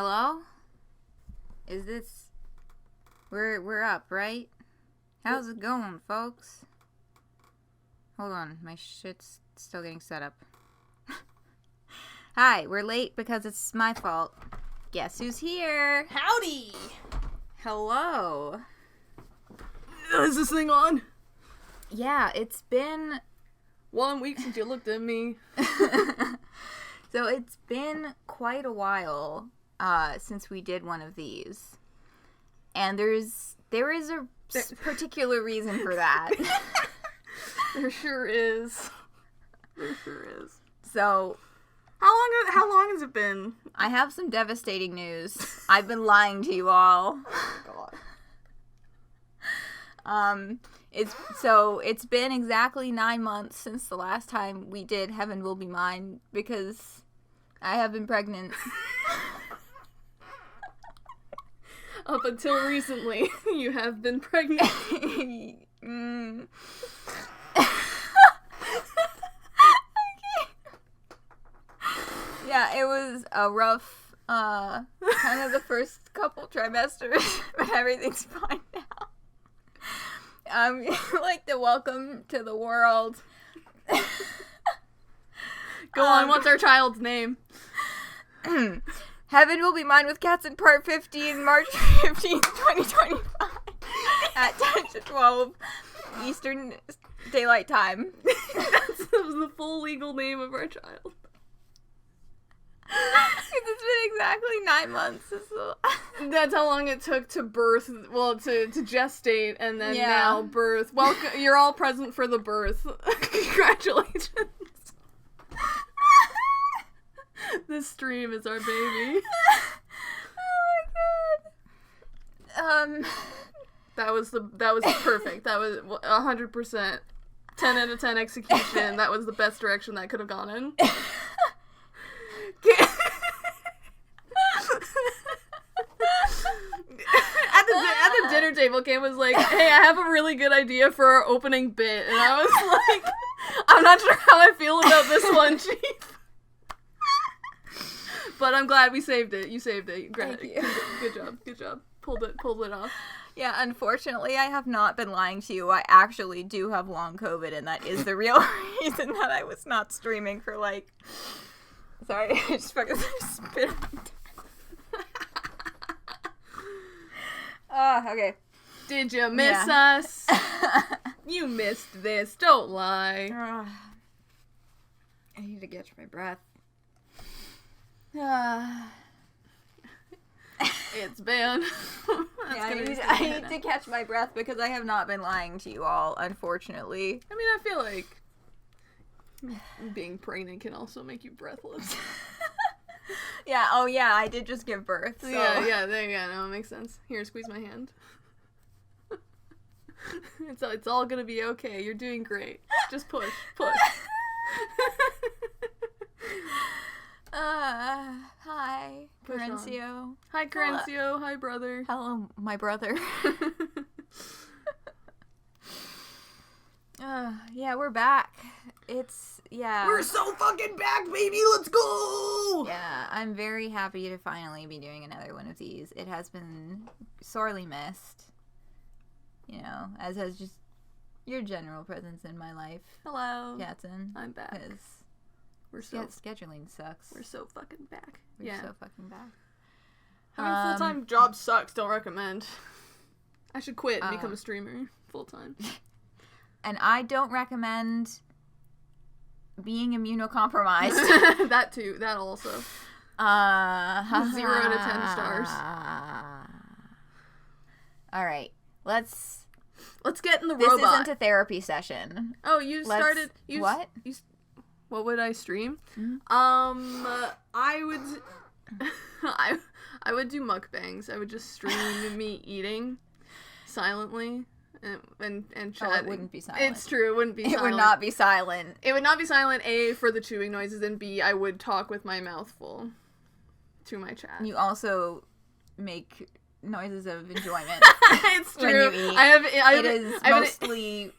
Hello? Is this... We're up, right? How's it going, folks? Hold on, my shit's still getting set up. Hi, we're late because it's my fault. Guess who's here? Howdy! Hello. Is this thing on? Yeah, it's been... 1 week since you looked at me. So it's been quite a while since we did one of these. And there is a particular reason for that. There sure is. There sure is. So... How long has it been? I have some devastating news. I've been lying to you all. Oh, God. It's been exactly 9 months since the last time we did Heaven Will Be Mine, because I have been pregnant. Up until recently, you have been pregnant. Yeah, it was a rough, kind of the first couple trimesters, but everything's fine now. Like the welcome to the world. Go on, what's our child's name? Heaven Will Be Mine with Cats in Part 15, March 15th, 2025, at 10 to 12 Eastern Daylight Time. That was the full legal name of our child. It's been exactly 9 months. That's how long it took to birth, well, to gestate, and then now birth. Welcome, you're all present for the birth. Congratulations. This stream is our baby. Oh my god. That was perfect. That was 100%. 10 out of 10 execution. That was the best direction that could have gone in. At the dinner table, Cam was like, hey, I have a really good idea for our opening bit. And I was like, I'm not sure how I feel about this one, Chief. But I'm glad we saved it. You saved it. Thank you. Good job. Pulled it off. Yeah, unfortunately, I have not been lying to you. I actually do have long COVID, and that is the real reason that I was not streaming for, like... Sorry, I just fucking spit out. Okay. Did you miss us? You missed this. Don't lie. I need to catch my breath. It's been... I need to catch my breath because I have not been lying to you all, unfortunately. I mean, I feel like being pregnant can also make you breathless. Yeah, oh yeah, I did just give birth. So. Yeah, there you go. No, it makes sense. Here, squeeze my hand. It's all gonna be okay. You're doing great. Just push. Hi, Carencio. Hi, Carencio. Hi, brother. Hello, my brother. Yeah, we're back. We're so fucking back, baby! Let's go! Yeah, I'm very happy to finally be doing another one of these. It has been sorely missed. You know, as has just your general presence in my life. Hello. Katzen. I'm back. Because scheduling sucks. We're so fucking back. We're so fucking back. Having a full-time job sucks. Don't recommend. I should quit and become a streamer full-time. And I don't recommend being immunocompromised. That too. That also. 0 out of 10 stars. Alright. Let's get in the robot. This isn't a therapy session. Oh, you started... What? What would I stream? Mm-hmm. I would do mukbangs. I would just stream me eating silently. And chatting. Oh, it wouldn't be silent. It's true, it wouldn't be silent. It would not be silent. It would not be silent, A, for the chewing noises, and B, I would talk with my mouth full to my chat. You also make noises of enjoyment. It's true. When you eat. It is mostly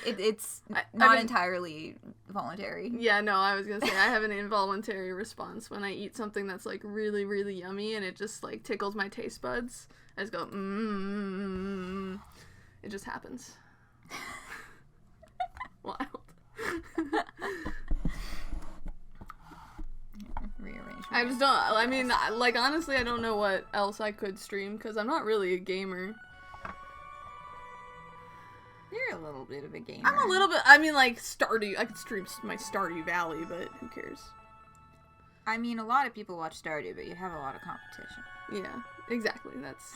It's I not mean- entirely voluntary. Yeah, no, I was gonna say, I have an involuntary response when I eat something that's, like, really, really yummy and it just, like, tickles my taste buds. I just go, mmm. It just happens. Wild. Rearrange. I just don't, I mean, like, honestly, I don't know what else I could stream, because I'm not really a gamer. You're a little bit of a gamer. I'm a little bit, I mean, like, I could stream my Stardew Valley, but who cares? I mean, a lot of people watch Stardew, but you have a lot of competition. Yeah, exactly.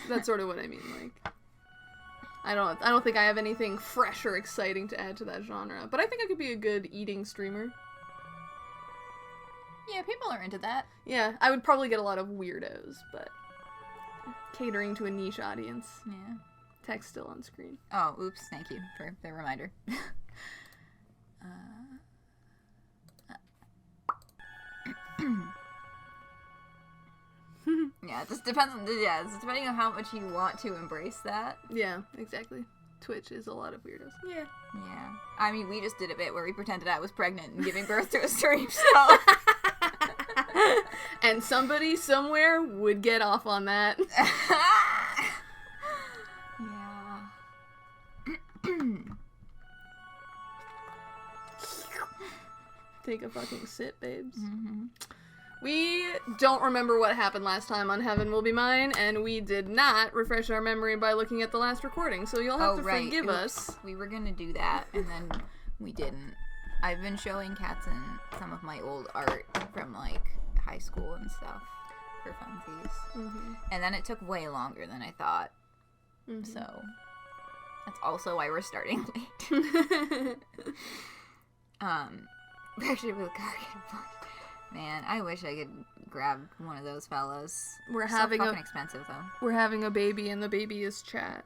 That's sort of what I mean. Like, I don't think I have anything fresh or exciting to add to that genre, but I think I could be a good eating streamer. Yeah, people are into that. Yeah, I would probably get a lot of weirdos, but catering to a niche audience. Yeah. Text still on screen. Oh, oops. Thank you for the reminder. Yeah, it just depends on, it's depending on how much you want to embrace that. Yeah, exactly. Twitch is a lot of weirdos. Yeah. Yeah. I mean, we just did a bit where we pretended I was pregnant and giving birth to a stream, so. And somebody somewhere would get off on that. Yeah. Take a fucking sip, babes. Mm-hmm. We don't remember what happened last time on Heaven Will Be Mine, and we did not refresh our memory by looking at the last recording, so you'll have to forgive us. We were gonna do that, and then we didn't. I've been showing Katzen some of my old art from, like, high school and stuff for funsies. Mm-hmm. And then it took way longer than I thought, so that's also why we're starting late. Actually, with Gargan, man, I wish I could grab one of those fellas. We're So having fucking expensive though. We're having a baby, and the baby is chat.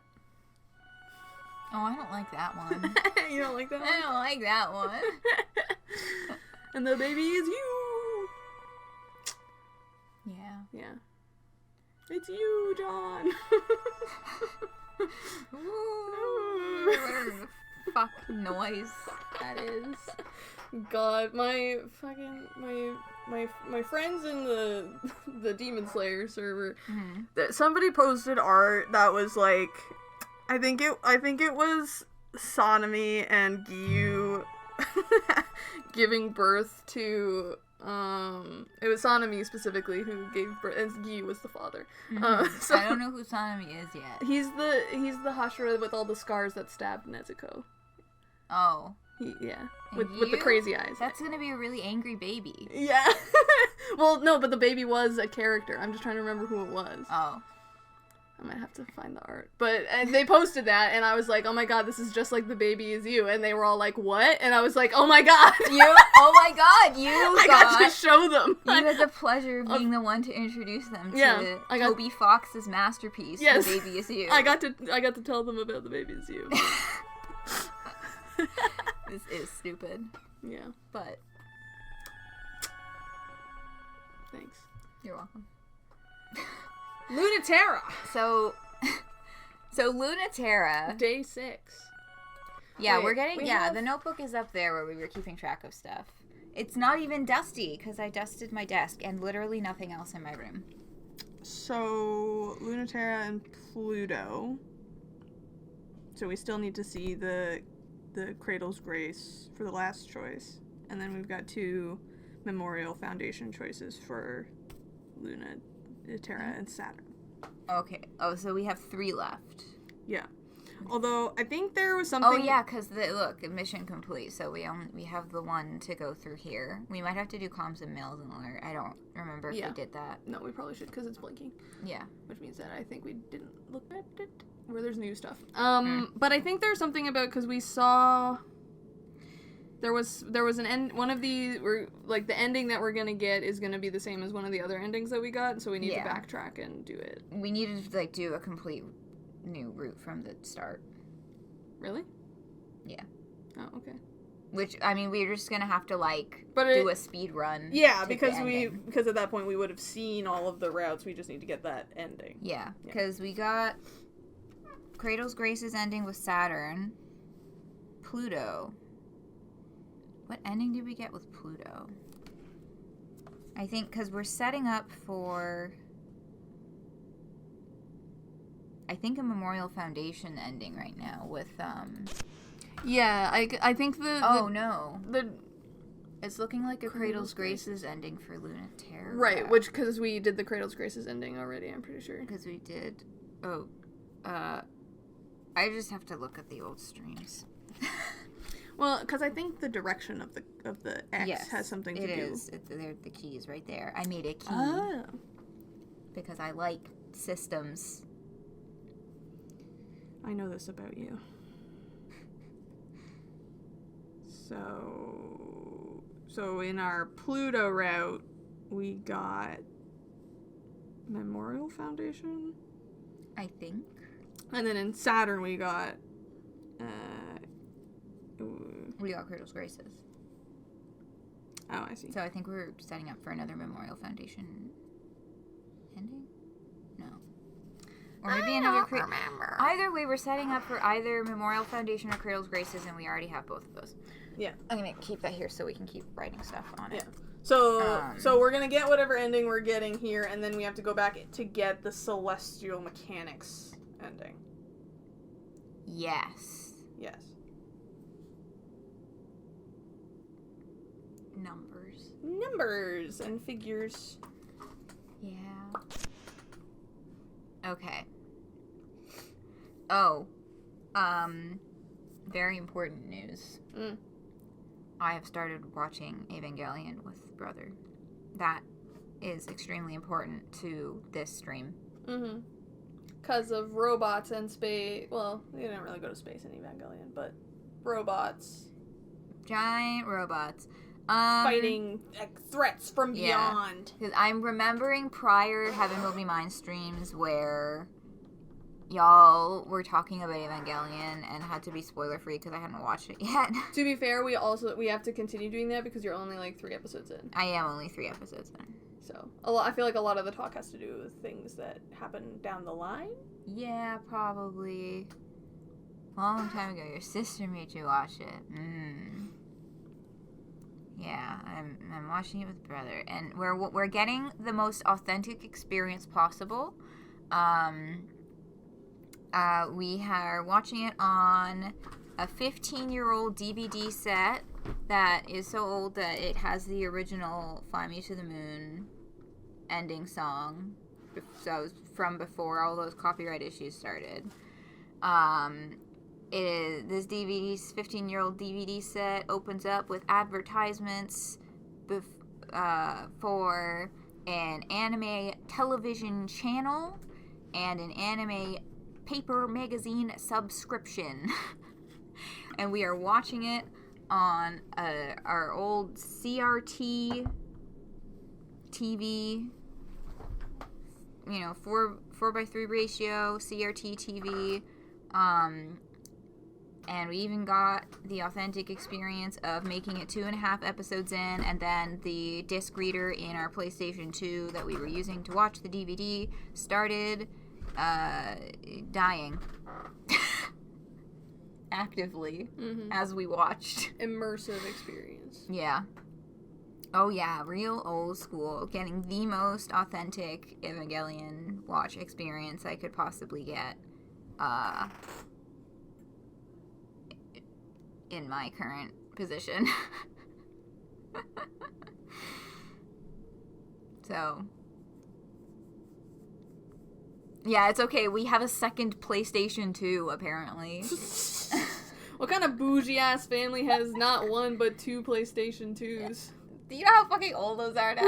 Oh, I don't like that one. You don't like that one? I don't like that one. And the baby is you. Yeah. Yeah. It's you, John. Ooh, whatever the fuck noise that is. God, my fucking my friends in the Demon Slayer server, somebody posted art that was like, I think it was Sonomy and Gyu giving birth to it was Sonomy specifically who gave birth, and Gyu was the father. So I don't know who Sonomy is yet. he's the Hashira with all the scars that stabbed Nezuko. Oh. Yeah, And with the Gyu? crazy eyes. That's gonna be a really angry baby. Yeah. Well, no, but the baby was a character. I'm just trying to remember who it was. Oh. I might have to find the art. But and they posted that, and I was like, oh my god, this is just like the baby is you. And they were all like, what? And I was like, oh my god. Oh my god, you I got to show them. You had the pleasure of being the one to introduce them to I got- Toby Fox's masterpiece, Yes. The Baby Is You. I got to tell them about the baby is you. This is stupid, Yeah, but thanks. you're welcome. Luna-Terra. So Luna-Terra. Day 6. Yeah, Wait, we're getting, we the have- notebook is up there where we were keeping track of stuff. It's not even dusty, because I dusted my desk and literally nothing else in my room. So, Luna-Terra and Pluto. So we still need to see the Cradle's Grace for the last choice. And then we've got 2 Memorial Foundation choices for Luna-Terra and Saturn. Okay. Oh, so we have 3 left. Yeah. Although, I think there was something... Oh, yeah, because, look, mission complete, so we have the one to go through here. We might have to do comms and mails and alert. I don't remember if we did that. No, we probably should, because it's blinking. Yeah. Which means that I think we didn't look at it, where there's new stuff. But I think there's something about, because we saw... There was an end, one of the, like, the ending that we're gonna get is gonna be the same as one of the other endings that we got, so we need to backtrack and do it. We needed to, like, do a complete new route from the start. Really? Yeah. Oh, okay. Which, I mean, we're just gonna have to, like, But do a speed run. Yeah, to the because ending. because at that point we would have seen all of the routes, we just need to get that ending. Yeah, because we got Cradle's Grace's ending with Saturn. Pluto. What ending did we get with Pluto? I think because we're setting up for, I think, a Memorial Foundation ending right now with, Yeah, I think no. It's looking like a Cradle's Graces ending for Luna-Terra. Right, which, because we did the Cradle's Graces ending already, I'm pretty sure. Because we did. I just have to look at the old streams. Well, because I think the direction of the X has something to do. It is. They're the keys right there. I made a key. Oh. Because I like systems. I know this about you. So in our Pluto route, we got Memorial Foundation, I think. And then in Saturn, we got Cradle's Graces. Oh, I see. So I think we're setting up for another Memorial Foundation ending? No. Or maybe another remember. Either way, we're setting up for either Memorial Foundation or Cradle's Graces, and we already have both of those. Yeah. I'm going to keep that here so we can keep writing stuff on it. Yeah. So we're going to get whatever ending we're getting here, and then we have to go back to get the Celestial Mechanics ending. Yes. Yes. Numbers and figures. Yeah. Okay. Oh. Very important news. I have started watching Evangelion with Brother. That is extremely important to this stream. Mm-hmm. Because of robots and space. Well, they didn't really go to space in Evangelion, but robots. Giant robots. Fighting threats from beyond. Because I'm remembering prior Heaven Will Be Mine streams where y'all were talking about Evangelion and had to be spoiler free because I hadn't watched it yet. To be fair, we have to continue doing that because you're only like 3 episodes in. I am only 3 episodes in. So I feel like a lot of the talk has to do with things that happen down the line. Yeah, probably. A long time ago, your sister made you watch it. Yeah, I'm watching it with Brother, and we're getting the most authentic experience possible. We are watching it on a 15-year-old DVD set that is so old that it has the original "Fly Me to the Moon" ending song. So from before all those copyright issues started. This 15-year-old DVD set opens up with advertisements for an anime television channel and an anime paper magazine subscription. And we are watching it on our old CRT TV, 4:3 ratio CRT TV. And we even got the authentic experience of making it 2.5 episodes in, and then the disc reader in our PlayStation 2 that we were using to watch the DVD started dying actively as we watched. Immersive experience. Yeah. Oh yeah, real old school. Getting the most authentic Evangelion watch experience I could possibly get. In my current position. So, yeah, it's okay. We have a second PlayStation 2, apparently. What kind of bougie-ass family has not one but 2 PlayStation 2s? Do you know how fucking old those are now?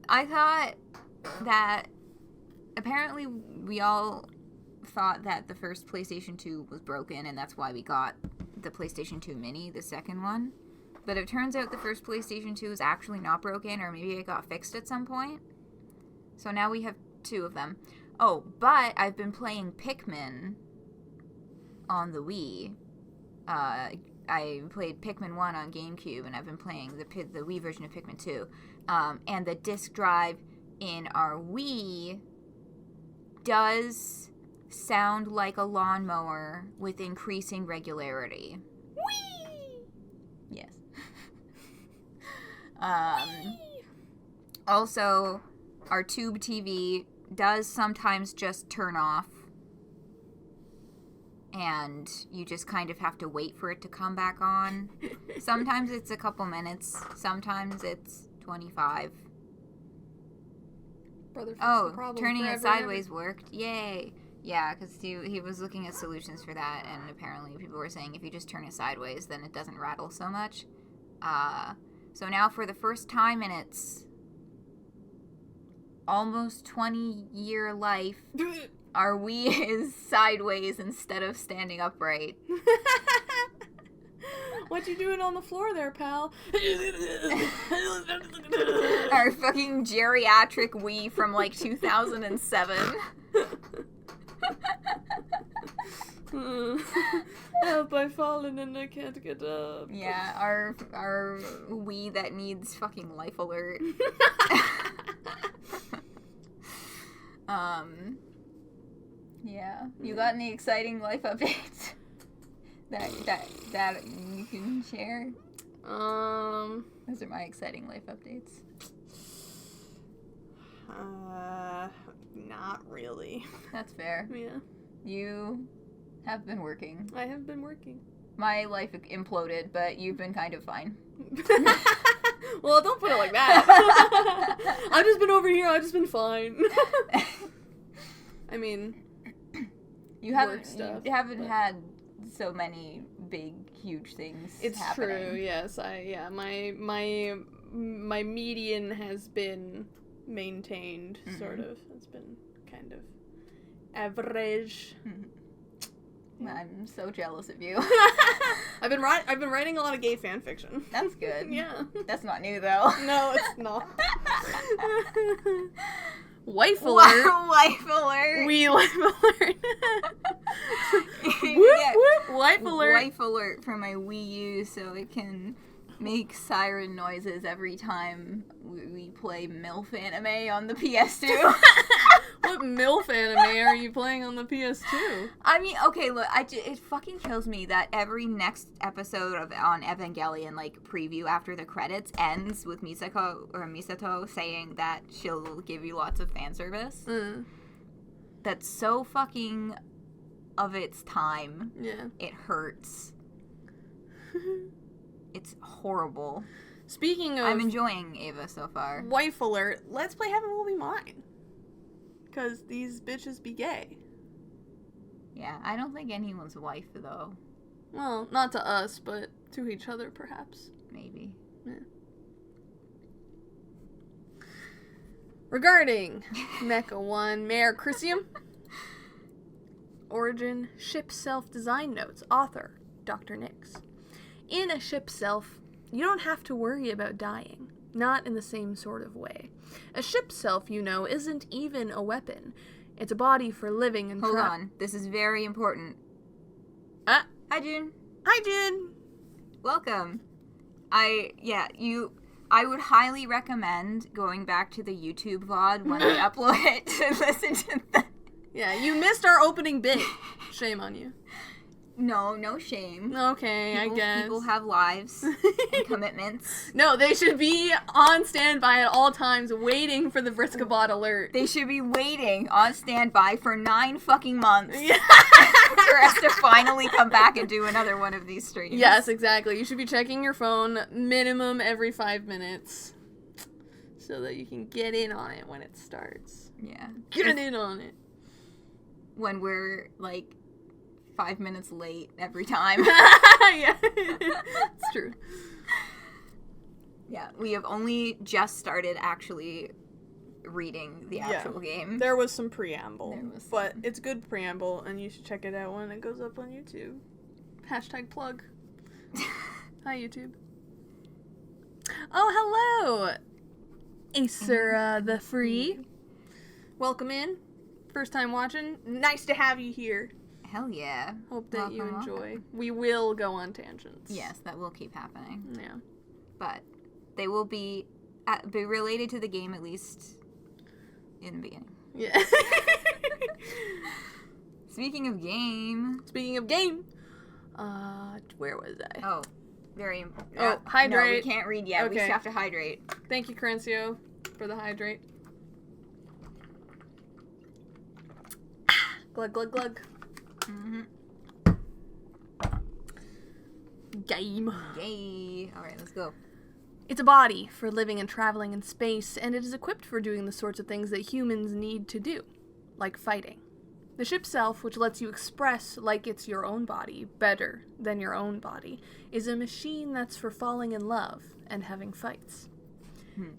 I thought that apparently we all thought that the first PlayStation 2 was broken, and that's why we got the PlayStation 2 Mini, the second one. But it turns out the first PlayStation 2 is actually not broken, or maybe it got fixed at some point. So now we have 2 of them. Oh, but I've been playing Pikmin on the Wii. I played Pikmin 1 on GameCube, and I've been playing the Wii version of Pikmin 2. And the disc drive in our Wii does sound like a lawnmower with increasing regularity. Whee! Yes. Also, our tube TV does sometimes just turn off. And you just kind of have to wait for it to come back on. Sometimes it's a couple minutes. Sometimes it's 25. Brother fixed the problem turning it forever sideways worked. Yay. Yeah, because he was looking at solutions for that, and apparently people were saying if you just turn it sideways, then it doesn't rattle so much. So now for the first time in its almost 20-year life, our Wii is sideways instead of standing upright. What you doing on the floor there, pal? Our fucking geriatric Wii from like 2007. Help, I've fallen and I can't get up. Yeah, our Wii that needs fucking life alert. Yeah. You got any exciting life updates that you can share? Those are my exciting life updates. Not really. That's fair. Yeah. You have been working. I have been working. My life imploded, but you've been kind of fine. Well, don't put it like that. I've just been over here. I've just been fine. I mean, you haven't had so many big, huge things. It's happening. true. Yes, my median has been maintained. Mm-hmm. Sort of. It's been kind of average. Mm-hmm. I'm so jealous of you. I've been writing a lot of gay fan fiction. That's good. Yeah. That's not new though. No, it's not. Wife alert. Wife alert. We wife alert. Whoop, whoop. Wife alert. Wife alert for my Wii U so it can make siren noises every time we play MILF anime on the PS2. What MILF anime are you playing on the PS2? I mean, okay, look, it fucking kills me that every next episode on Evangelion, like, preview after the credits ends with Misato saying that she'll give you lots of fan service. Mm. That's so fucking of its time. Yeah. It hurts. It's horrible. Speaking of... I'm enjoying Ava so far. Wife alert. Let's play Heaven Will Be Mine. Because these bitches be gay. Yeah, I don't think anyone's wife, though. Well, not to us, but to each other, perhaps. Maybe. Yeah. Regarding Mecha 1 Mare Chrysium. Origin, Ship Self-Design Notes. Author, Dr. Nix. In a ship self, you don't have to worry about dying. Not in the same sort of way. A ship self, you know, isn't even a weapon. It's a body for living and... Hold on. This is very important. Hi, June. Hi, June. Welcome. I would highly recommend going back to the YouTube VOD when they upload it to listen to that. Yeah, you missed our opening bit. Shame on you. No shame. Okay, I guess. People have lives and commitments. No, they should be on standby at all times waiting for the Vriskabot alert. They should be waiting on standby for 9 fucking months. Yeah. For us to finally come back and do another one of these streams. Yes, exactly. You should be checking your phone minimum every 5 minutes so that you can get in on it when it starts. Yeah. Get in on it. When we're, like... 5 minutes late every time. Yeah, it's true. Yeah, we have only just started actually reading the actual game. There was some preamble, but it's good preamble, and you should check it out when it goes up on YouTube. Hashtag plug. Hi, YouTube. Oh, hello, Acer the Free. Welcome in. First time watching. Nice to have you here. Hell yeah. Hope that you enjoy. We will go on tangents. Yes, that will keep happening. Yeah. But they will be related to the game, at least in the beginning. Yeah. Speaking of game. Where was I? Oh, very. Hydrate. No, we can't read yet. Okay. We just have to hydrate. Thank you, Crancio, for the hydrate. Glug, glug, glug. Mm-hmm. Game. Yay. Alright, let's go. It's a body for living and traveling in space, and it is equipped for doing the sorts of things that humans need to do, like fighting. The ship self, which lets you express like it's your own body, better than your own body, is a machine that's for falling in love and having fights.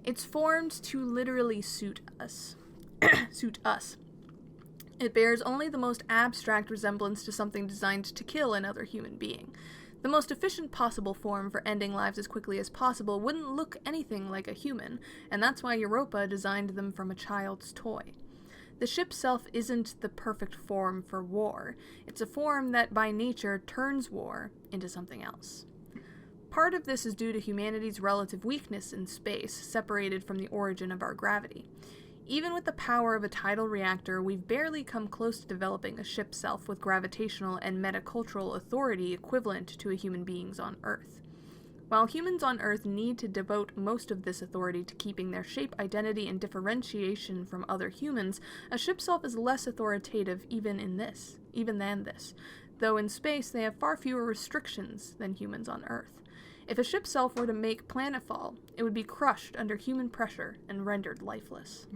It's formed to literally suit us. Suit us. It bears only the most abstract resemblance to something designed to kill another human being. The most efficient possible form for ending lives as quickly as possible wouldn't look anything like a human, and that's why Europa designed them from a child's toy. The ship self isn't the perfect form for war. It's a form that, by nature, turns war into something else. Part of this is due to humanity's relative weakness in space, separated from the origin of our gravity. Even with the power of a tidal reactor, we've barely come close to developing a ship self with gravitational and metacultural authority equivalent to a human being's on Earth. While humans on Earth need to devote most of this authority to keeping their shape, identity, and differentiation from other humans, a ship self is less authoritative even than this, though in space they have far fewer restrictions than humans on Earth. If a ship self were to make planetfall, it would be crushed under human pressure and rendered lifeless.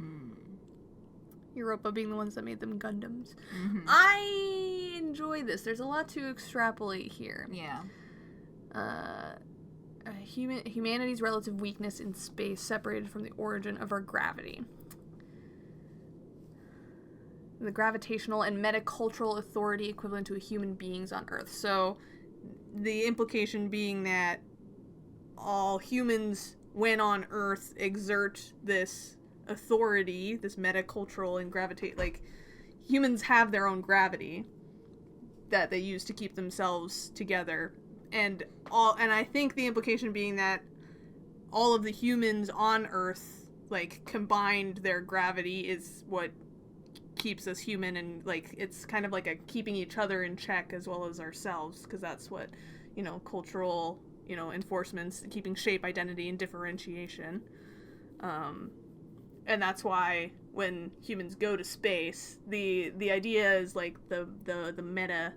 Europa being the ones that made them Gundams. Mm-hmm. I enjoy this. There's a lot to extrapolate here. Yeah. Humanity's relative weakness in space separated from the origin of our gravity. The gravitational and metacultural authority equivalent to a human being's on Earth. So, the implication being that all humans, when on Earth, exert this authority, this metacultural and gravitate, like, humans have their own gravity that they use to keep themselves together, and I think the implication being that all of the humans on Earth, like, combined their gravity is what keeps us human, and, like, it's kind of like a keeping each other in check as well as ourselves, because that's what, cultural, enforcements, keeping shape, identity, and differentiation. And that's why when humans go to space, the idea is, like, the meta...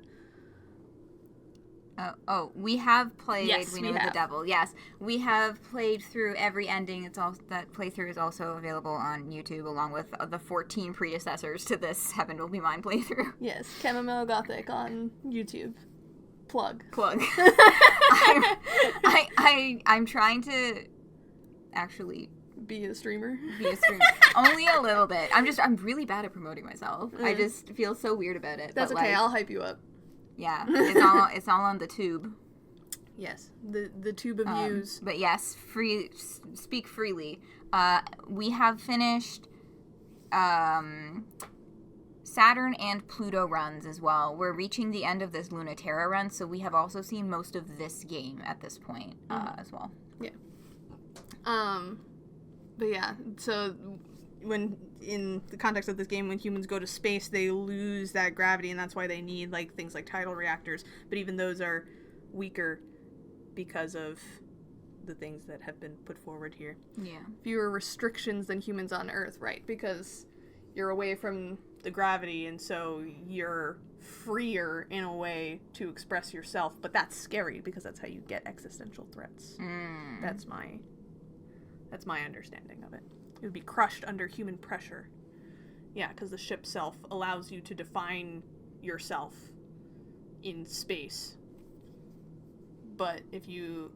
we have played Yes, We Know the Devil. Yes, we have played through every ending. That playthrough is also available on YouTube, along with the 14 predecessors to this Heaven Will Be Mine playthrough. Yes, chamomileGothic on YouTube. Plug. I'm trying to actually be a streamer. Only a little bit. I'm really bad at promoting myself. I just feel so weird about it. That's okay. I'll hype you up. Yeah, it's all on the tube. Yes, the tube of views. But yes, speak freely. We have finished Saturn and Pluto runs as well. We're reaching the end of this Luna-Terra run, so we have also seen most of this game at this point as well. Yeah. But yeah, so when in the context of this game, when humans go to space, they lose that gravity, and that's why they need, like, things like tidal reactors. But even those are weaker because of the things that have been put forward here. Yeah. Fewer restrictions than humans on Earth, right? Because you're away from the gravity, and so you're freer in a way to express yourself. But that's scary because that's how you get existential threats. That's my understanding of it. It would be crushed under human pressure. Yeah, because the ship self allows you to define yourself in space. But if you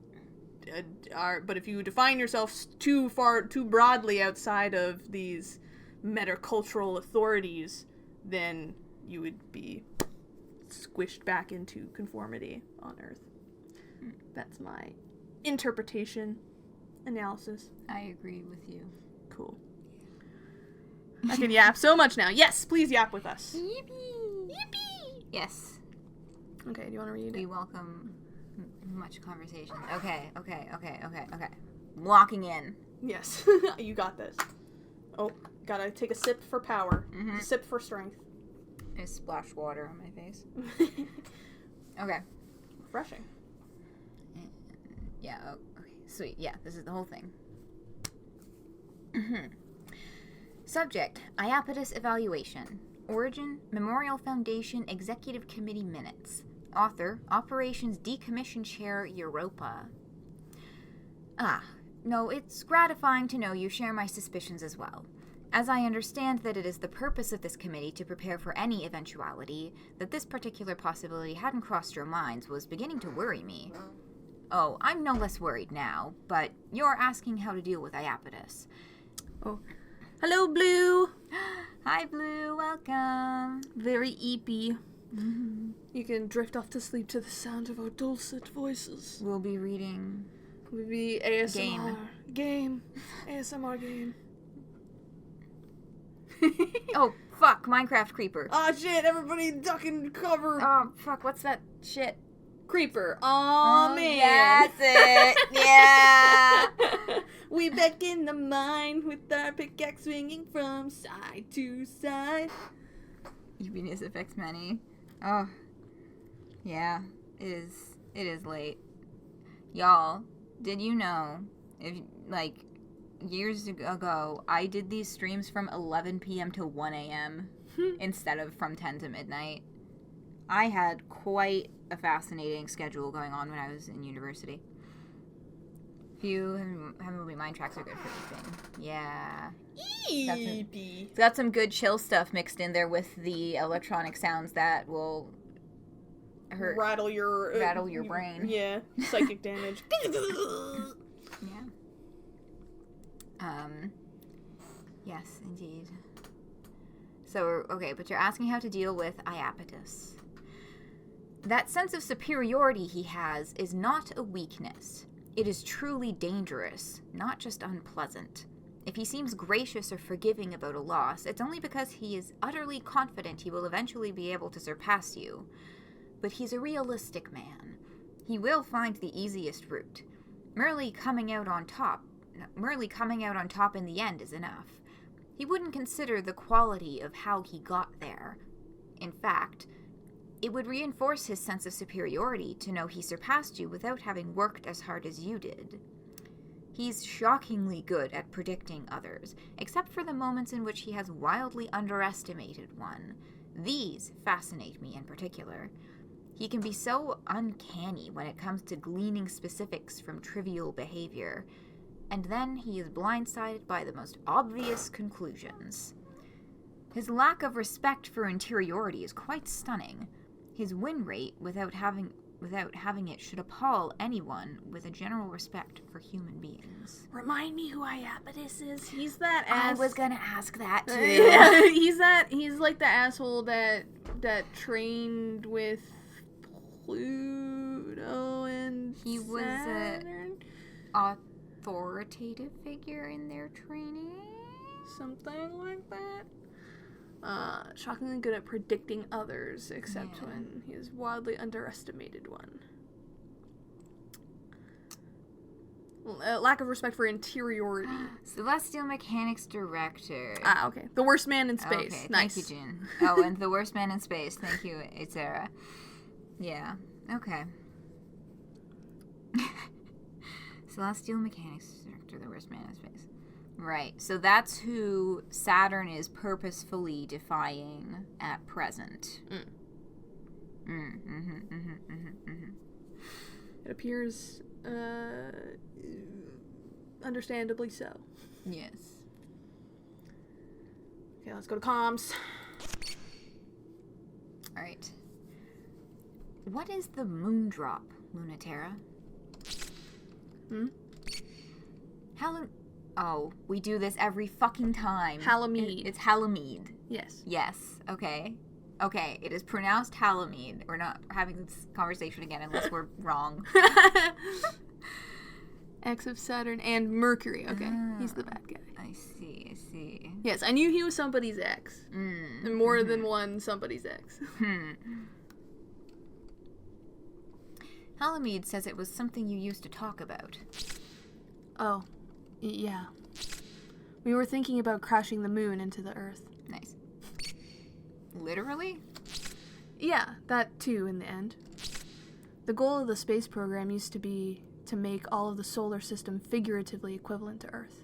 define yourself too broadly outside of these metacultural authorities, then you would be squished back into conformity on Earth. That's my interpretation, analysis. I agree with you. Cool. I can yap so much now. Yes, please yap with us. Yippee! Yippee! Yes. Okay, do you want to read it? We welcome much conversation. Okay. Locking in. Yes. You got this. Oh, gotta take a sip for power. A sip for strength. I splashed water on my face. Okay. Refreshing. Yeah, oh, okay. Sweet. Yeah, this is the whole thing. Subject, Iapetus Evaluation. Origin, Memorial Foundation Executive Committee Minutes. Author, Operations Decommission Chair Europa. No, it's gratifying to know you share my suspicions as well. As I understand that it is the purpose of this committee to prepare for any eventuality, that this particular possibility hadn't crossed your minds was beginning to worry me. Oh, I'm no less worried now, but you're asking how to deal with Iapetus. Oh. Hello, Blue! Hi, Blue, welcome. Very eepy. Mm-hmm. You can drift off to sleep to the sound of our dulcet voices. We'll be reading... We'll be ASMR. Game. ASMR game. Oh, fuck, Minecraft Creeper. Oh, shit, everybody duck and cover. Oh, fuck, what's that shit? Creeper. Oh, man. That's it. Yeah. We back in the mine with our pickaxe swinging from side to side. Eupiness affects many. Oh. Yeah, it is late. Y'all, did you know, years ago, I did these streams from 11 p.m. to 1 a.m. instead of from 10 to midnight. I had quite a fascinating schedule going on when I was in university. If you haven't movie, mind tracks are good for anything. Yeah. Eepy. It's got some good chill stuff mixed in there with the electronic sounds that will rattle your brain. Yeah. Psychic damage. Yeah. Yes, indeed. So, okay, but you're asking how to deal with Iapetus. That sense of superiority he has is not a weakness. It is truly dangerous, not just unpleasant. If he seems gracious or forgiving about a loss, it's only because he is utterly confident he will eventually be able to surpass you. But he's a realistic man. He will find the easiest route. Merely coming out on top in the end is enough. He wouldn't consider the quality of how he got there. In fact, it would reinforce his sense of superiority to know he surpassed you without having worked as hard as you did. He's shockingly good at predicting others, except for the moments in which he has wildly underestimated one. These fascinate me in particular. He can be so uncanny when it comes to gleaning specifics from trivial behavior, and then he is blindsided by the most obvious conclusions. His lack of respect for interiority is quite stunning. His win rate without having it should appall anyone with a general respect for human beings. Remind me who Iapetus is. He's that I was gonna ask that too. Yeah, he's like the asshole that trained with Pluto and he Saturn. Was a authoritative figure in their training. Something like that. Shockingly good at predicting others, except when he is wildly underestimated one. Lack of respect for interiority. Celestial Mechanics Director. Okay. The worst man in space. Okay, nice. Thank you, June. Oh, and the worst man in space. Thank you, Sarah. Yeah. Okay. Celestial Mechanics Director, the worst man in space. Right, so that's who Saturn is purposefully defying at present. It appears, understandably so. Yes. Okay, let's go to comms. Alright. What is the moon drop, Luna-Terra? Oh, we do this every fucking time. Halamede. It's Halamede. Yes. Yes. Okay. Okay. It is pronounced Halamede. We're not having this conversation again unless we're wrong. X of Saturn and Mercury. Okay. He's the bad guy. I see. Yes, I knew he was somebody's ex. And more than one somebody's ex. Halamede says it was something you used to talk about. Oh. Yeah. We were thinking about crashing the moon into the Earth. Nice. Literally? Yeah, that too in the end. The goal of the space program used to be to make all of the solar system figuratively equivalent to Earth.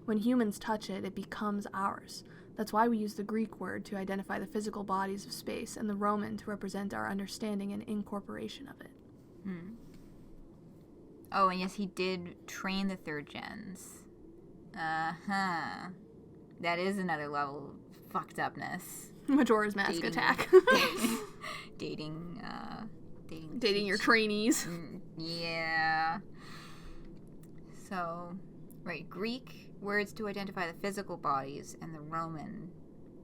When humans touch it, it becomes ours. That's why we use the Greek word to identify the physical bodies of space and the Roman to represent our understanding and incorporation of it. Oh, and yes, he did train the third gens. Uh-huh. That is another level of fucked upness. Majora's Mask attack. dating your trainees. Yeah. So, right, Greek words to identify the physical bodies and the Roman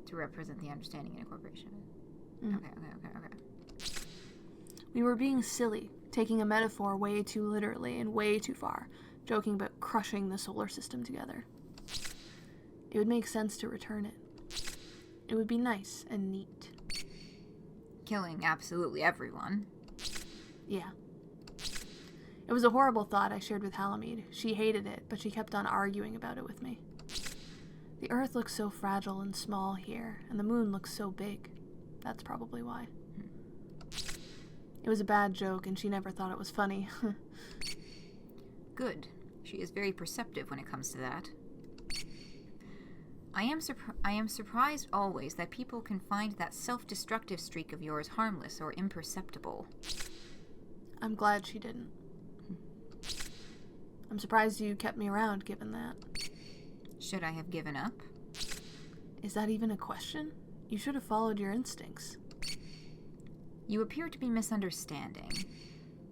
to represent the understanding and incorporation of it. Okay. We were being silly, taking a metaphor way too literally and way too far, joking about crushing the solar system together. It would make sense to return it. It would be nice and neat. Killing absolutely everyone. Yeah. It was a horrible thought I shared with Halamede. She hated it, but she kept on arguing about it with me. The Earth looks so fragile and small here, and the moon looks so big. That's probably why. It was a bad joke, and she never thought it was funny. Good. She is very perceptive when it comes to that. I am surprised always that people can find that self-destructive streak of yours harmless or imperceptible. I'm glad she didn't. I'm surprised you kept me around, given that. Should I have given up? Is that even a question? You should have followed your instincts. You appear to be misunderstanding.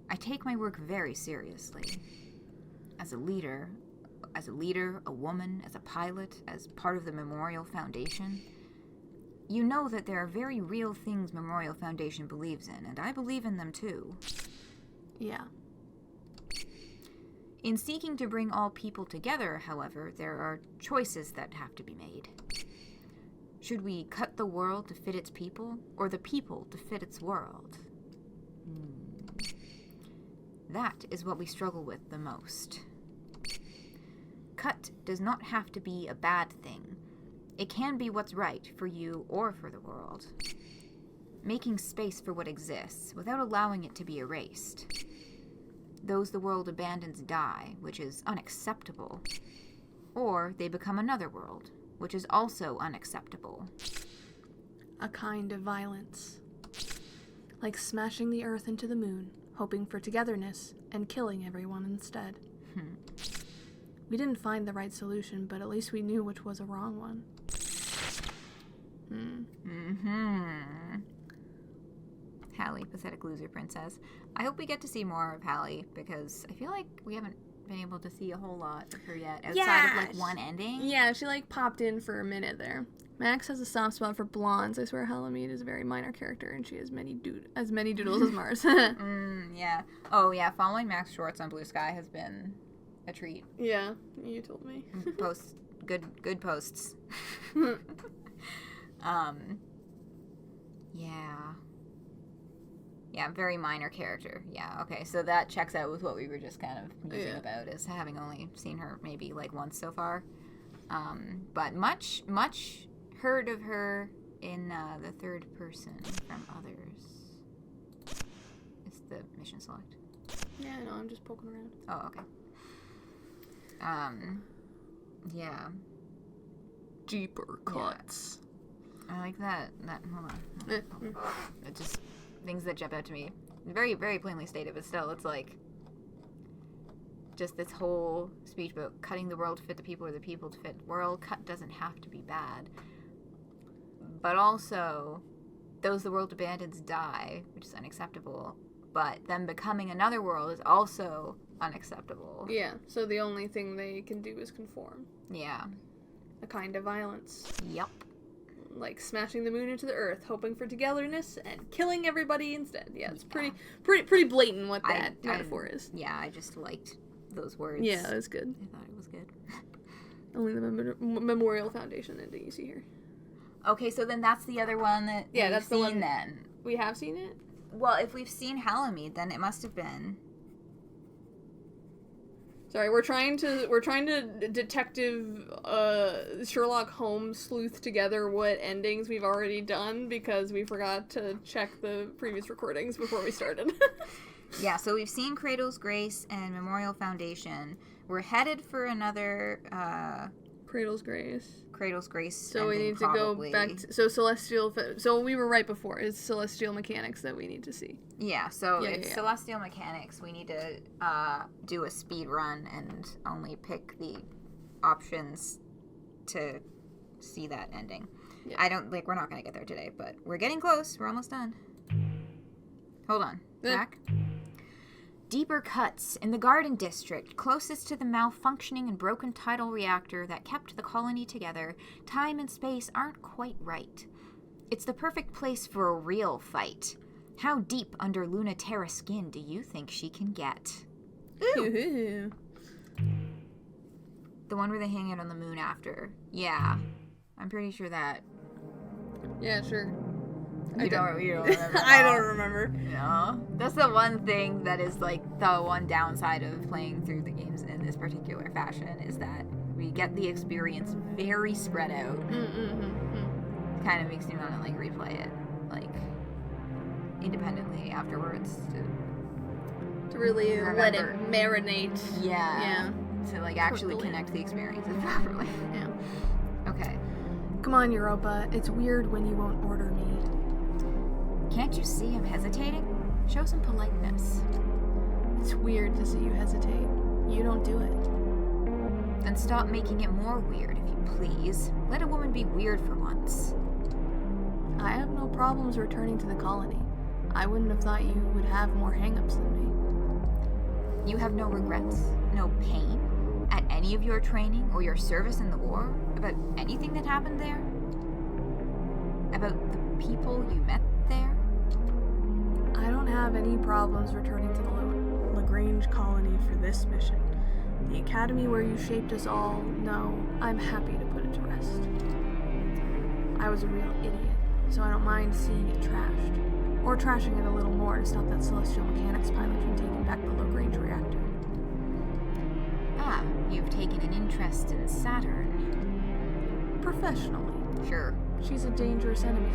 I take my work very seriously. As a leader, a woman, as a pilot, as part of the Memorial Foundation. You know that there are very real things Memorial Foundation believes in, and I believe in them too. Yeah. In seeking to bring all people together, however, there are choices that have to be made. Should we cut the world to fit its people, or the people to fit its world? That is what we struggle with the most. Cut does not have to be a bad thing. It can be what's right for you or for the world. Making space for what exists without allowing it to be erased. Those the world abandons die, which is unacceptable. Or they become another world, which is also unacceptable. A kind of violence. Like smashing the Earth into the moon, hoping for togetherness, and killing everyone instead. We didn't find the right solution, but at least we knew which was a wrong one. Hallie, pathetic loser princess. I hope we get to see more of Hallie, because I feel like we haven't been able to see a whole lot of her yet, outside of, like, one ending. Yeah, she, like, popped in for a minute there. Max has a soft spot for blondes. I swear Halamede is a very minor character, and she has many doodles as Mars. Yeah. Oh, yeah, following Max Schwartz on Bluesky has been a treat. Yeah, you told me. Good posts. Yeah, very minor character. Yeah, okay, so that checks out with what we were just kind of musing about, is having only seen her maybe, like, once so far. But much heard of her in the third person from others. It's the mission select. Yeah, I know, I'm just poking around. Oh, okay. Yeah. Deeper cuts. Yeah. I like that, hold on. It just, things that jump out to me. Very, very plainly stated, but still, it's like, just this whole speech about cutting the world to fit the people or the people to fit the world. Cut doesn't have to be bad. But also, those the world abandons die, which is unacceptable. But them becoming another world is also unacceptable. Yeah, so the only thing they can do is conform. Yeah. A kind of violence. Yep. Like smashing the moon into the Earth, hoping for togetherness, and killing everybody instead. Yeah, it's pretty blatant what that metaphor is. Yeah, I just liked those words. Yeah, it was good. I thought it was good. Only the Memorial Foundation ending you see here. Okay, so then that's the other one that that's the one then. We have seen it? Well, if we've seen Halamede, then it must have been... Sorry, we're trying to detective Sherlock Holmes sleuth together what endings we've already done because we forgot to check the previous recordings before we started. Yeah, so we've seen Cradle's Grace and Memorial Foundation. We're headed for another Cradle's Grace. So we need to go back to, so we were right before. It's Celestial Mechanics that we need to see. Yeah, so it's Celestial Mechanics. We need to do a speed run and only pick the options to see that ending. Yeah. We're not going to get there today, but we're getting close. We're almost done. Hold on. Back. Deeper cuts in the Garden District, closest to the malfunctioning and broken tidal reactor that kept the colony together, time and space aren't quite right. It's the perfect place for a real fight. How deep under Luna-Terra skin do you think she can get? Ooh. The one where they hang out on the moon after. Yeah. I'm pretty sure that. Yeah, sure. You don't remember. I don't remember. No. That's the one thing that is like the one downside of playing through the games in this particular fashion is that we get the experience very spread out. Kind of makes me want to like replay it like independently afterwards to really remember. Let it marinate. Yeah. To like actually connect the experiences properly. Yeah. Okay. Come on, Europa. It's weird when you won't order me. Can't you see I'm hesitating? Show some politeness. It's weird to see you hesitate. You don't do it. Then stop making it more weird, if you please. Let a woman be weird for once. I have no problems returning to the colony. I wouldn't have thought you would have more hang-ups than me. You have no regrets, no pain, at any of your training or your service in the war? About anything that happened there? About the people you met there? I don't have any problems returning to the Lagrange colony for this mission. The academy where you shaped us all, no, I'm happy to put it to rest. I was a real idiot, so I don't mind seeing it trashed. Or trashing it a little more to stop that Celestial Mechanics pilot from taking back the Lagrange reactor. Ah, you've taken an interest in Saturn. Professionally. Sure. She's a dangerous enemy.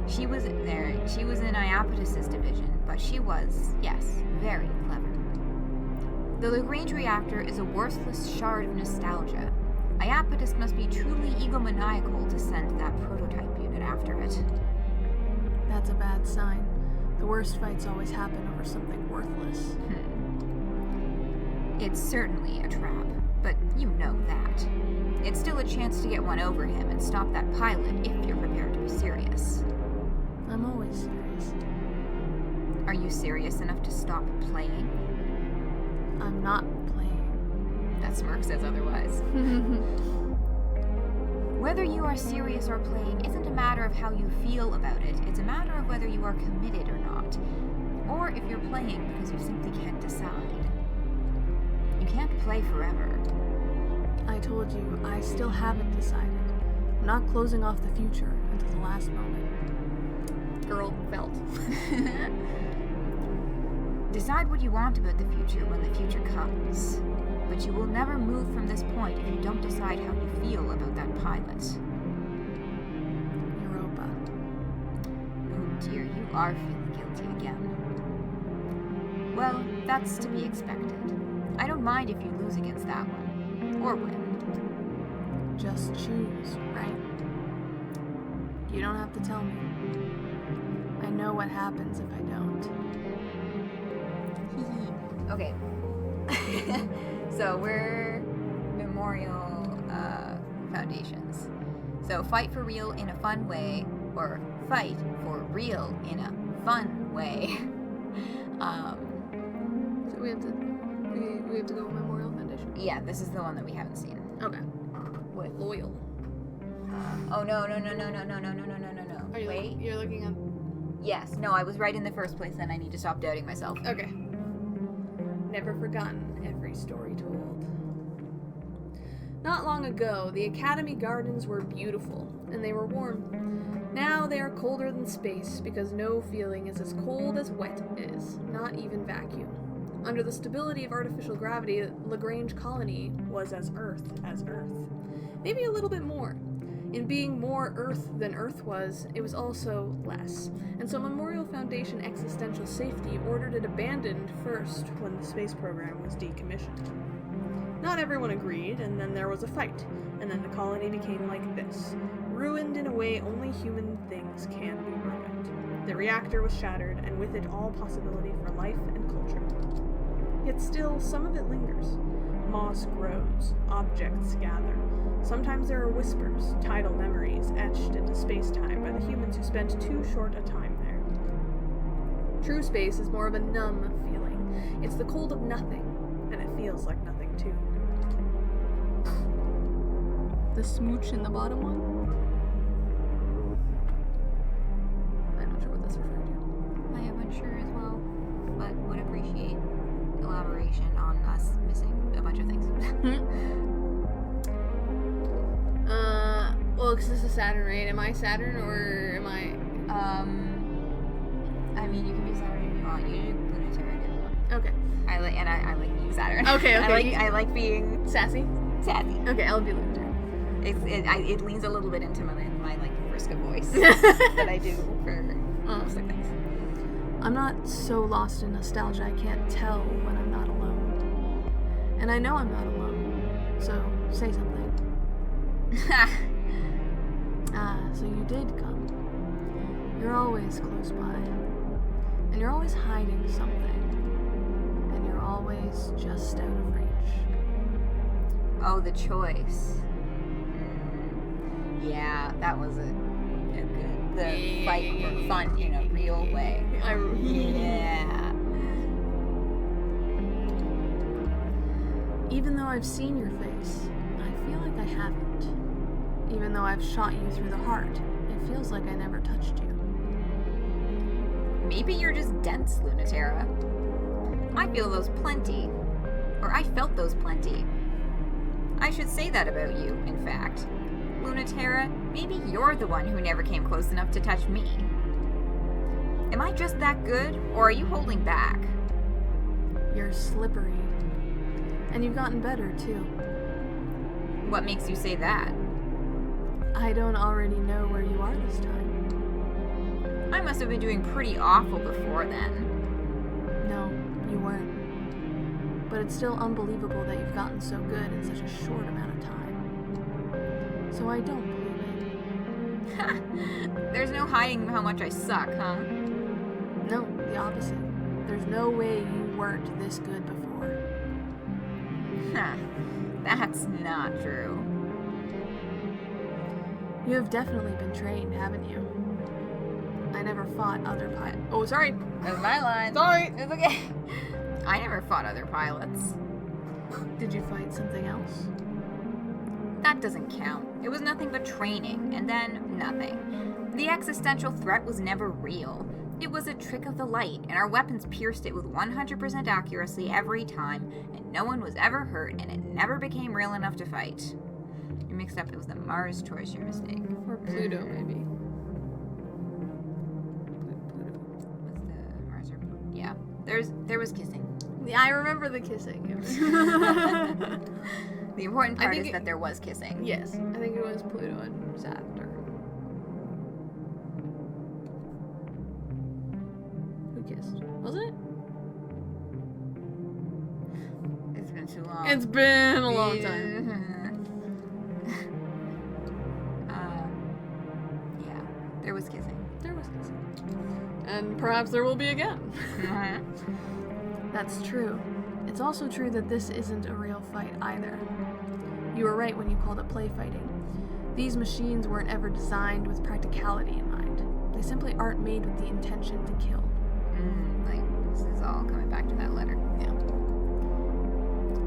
She was in Iapetus's division, but she was, yes, very clever. The Lagrange reactor is a worthless shard of nostalgia. Iapetus must be truly egomaniacal to send that prototype unit after it. That's a bad sign. The worst fights always happen over something worthless. It's certainly a trap, but you know that. It's still a chance to get one over him and stop that pilot if you're prepared to be serious. I'm always serious. Are you serious enough to stop playing? I'm not playing. That smirk says otherwise. Whether you are serious or playing isn't a matter of how you feel about it. It's a matter of whether you are committed or not. Or if you're playing because you simply can't decide. You can't play forever. I told you, I still haven't decided. I'm not closing off the future until the last moment. Girl felt. Decide what you want about the future when the future comes. But you will never move from this point if you don't decide how you feel about that pilot. Europa. Oh dear, you are feeling guilty again. Well, that's to be expected. I don't mind if you lose against that one. Or win. Just choose, right? You don't have to tell me. I know what happens if I don't. Okay. So we're Memorial Foundations. So fight for real in a fun way, or fight for real in a fun way. So we have to go with Memorial Foundation? Yeah, this is the one that we haven't seen. Okay. With Loyal. Oh no. Are you Wait. You're looking up. Yes. No, I was right in the first place and I need to stop doubting myself. Okay. Never forgotten, every story told. Not long ago, the Academy gardens were beautiful, and they were warm. Now they are colder than space, because no feeling is as cold as wet is, not even vacuum. Under the stability of artificial gravity, Lagrange colony was as Earth. Maybe a little bit more. In being more Earth than Earth was, it was also less. And so Memorial Foundation Existential Safety ordered it abandoned first when the space program was decommissioned. Not everyone agreed, and then there was a fight, and then the colony became like this, ruined in a way only human things can be ruined. The reactor was shattered, and with it all possibility for life and culture. Yet still, some of it lingers. Moss grows, objects gather. Sometimes there are whispers, tidal memories, etched into space-time by the humans who spent too short a time there. True space is more of a numb feeling. It's the cold of nothing, and it feels like nothing too. The smooch in the bottom one? I'm not sure what that's referring to. I am unsure as well, but would appreciate elaboration on us missing a bunch of things. Well, because this is Saturn, right? Am I Saturn, or am I... I mean, you can be Saturn if you want. You do Luna-Terra. Okay. I like being Saturn. Okay. I like being Sassy? sassy. Okay, I'll be Luna-Terra. It leans a little bit into my like Vriska voice that I do for most of things. I'm not so lost in nostalgia I can't tell when I'm not alone. And I know I'm not alone, so say something. So you did come. You're always close by. And you're always hiding something. And you're always just out of reach. Oh, the choice. Yeah, that was a good... The fight for fun in a real way. Yeah. Even though I've seen your face, I feel like I haven't. Even though I've shot you through the heart, it feels like I never touched you. Maybe you're just dense, Luna-Terra. I feel those plenty. Or I felt those plenty. I should say that about you, in fact. Luna-Terra, maybe you're the one who never came close enough to touch me. Am I just that good, or are you holding back? You're slippery. And you've gotten better, too. What makes you say that? I don't already know where you are this time. I must have been doing pretty awful before then. No, you weren't. But it's still unbelievable that you've gotten so good in such a short amount of time. So I don't believe it. There's no hiding how much I suck, huh? No, the opposite. There's no way you weren't this good before. That's not true. You have definitely been trained, haven't you? I never fought other pilots. Oh, sorry. That was my line. Sorry. It's okay. I never fought other pilots. Did you fight something else? That doesn't count. It was nothing but training, and then nothing. The existential threat was never real. It was a trick of the light, and our weapons pierced it with 100% accuracy every time, and no one was ever hurt, and it never became real enough to fight. You mixed up. It was the Mars choice, your mistake. Or Pluto, maybe. Pluto. What's the Mars or Pluto? Yeah. There was kissing. Yeah, I remember the kissing. The important part is that there was kissing. Yes, I think it was Pluto and Saturn. Who kissed? Wasn't it? It's been too long. It's been a long time. Yeah, there was kissing. There was kissing. And perhaps there will be again. That's true. It's also true that this isn't a real fight either. You were right when you called it play fighting. These machines weren't ever designed with practicality in mind. They simply aren't made with the intention to kill. This is all coming back to that letter. Yeah.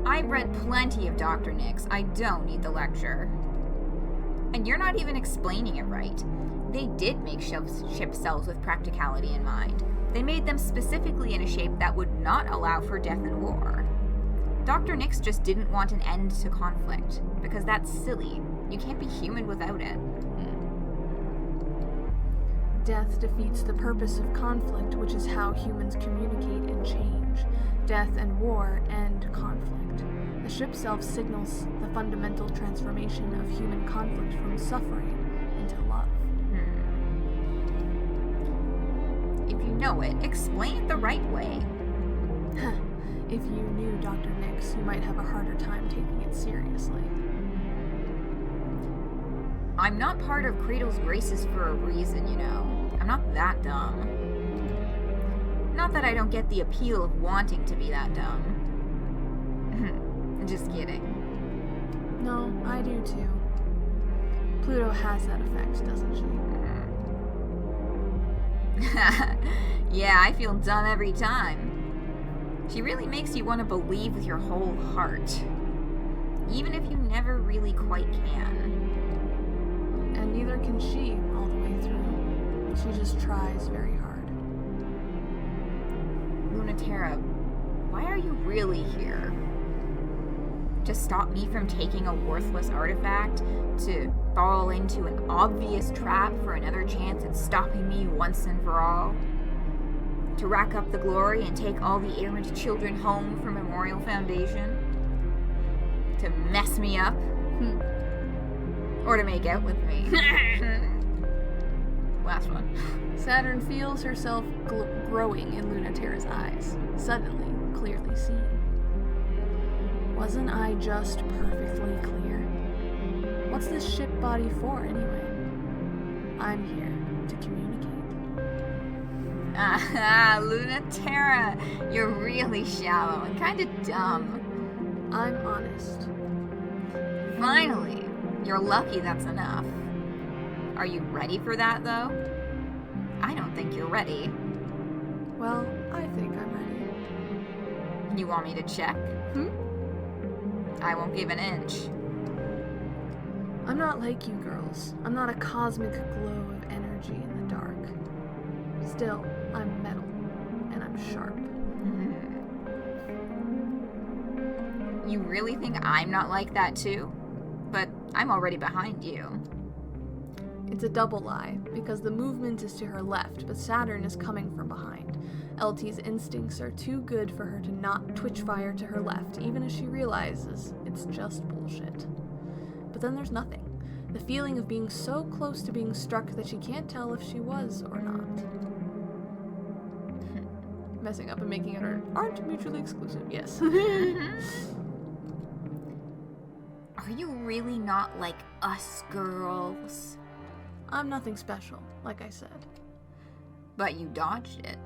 I've read plenty of Dr. Nix. I don't need the lecture. And you're not even explaining it right. They did make ship cells with practicality in mind. They made them specifically in a shape that would not allow for death and war. Dr. Nix just didn't want an end to conflict, because that's silly. You can't be human without it. Death defeats the purpose of conflict, which is how humans communicate and change. Death and war end conflict. The ship self signals the fundamental transformation of human conflict from suffering into love. If you know it, explain it the right way. If you knew Dr. Nix, you might have a harder time taking it seriously. I'm not part of Cradle's races for a reason, you know. I'm not that dumb. Not that I don't get the appeal of wanting to be that dumb. Just kidding. No, I do too. Pluto has that effect, doesn't she? Yeah, I feel dumb every time. She really makes you want to believe with your whole heart. Even if you never really quite can. And neither can she all the way through. She just tries very hard. Luna-Terra, why are you really here? To stop me from taking a worthless artifact? To fall into an obvious trap for another chance at stopping me once and for all? To rack up the glory and take all the errant children home from Memorial Foundation? To mess me up? Or to make out with me? Last one. Saturn feels herself growing in Luna-Terra's eyes, suddenly clearly seen. Wasn't I just perfectly clear? What's this ship body for, anyway? I'm here to communicate. Luna-Terra, you're really shallow and kind of dumb. I'm honest. Finally, you're lucky that's enough. Are you ready for that, though? I don't think you're ready. Well, I think I'm ready. You want me to check? I won't give an inch. I'm not like you girls. I'm not a cosmic glow of energy in the dark. Still, I'm metal, and I'm sharp. You really think I'm not like that too? But I'm already behind you. It's a double lie, because the movement is to her left, but Saturn is coming from behind. LT's instincts are too good for her to not twitch fire to her left, even as she realizes it's just bullshit. But then there's nothing. The feeling of being so close to being struck that she can't tell if she was or not. Messing up and making it aren't mutually exclusive, yes. Are you really not like us girls? I'm nothing special, like I said. But you dodged it.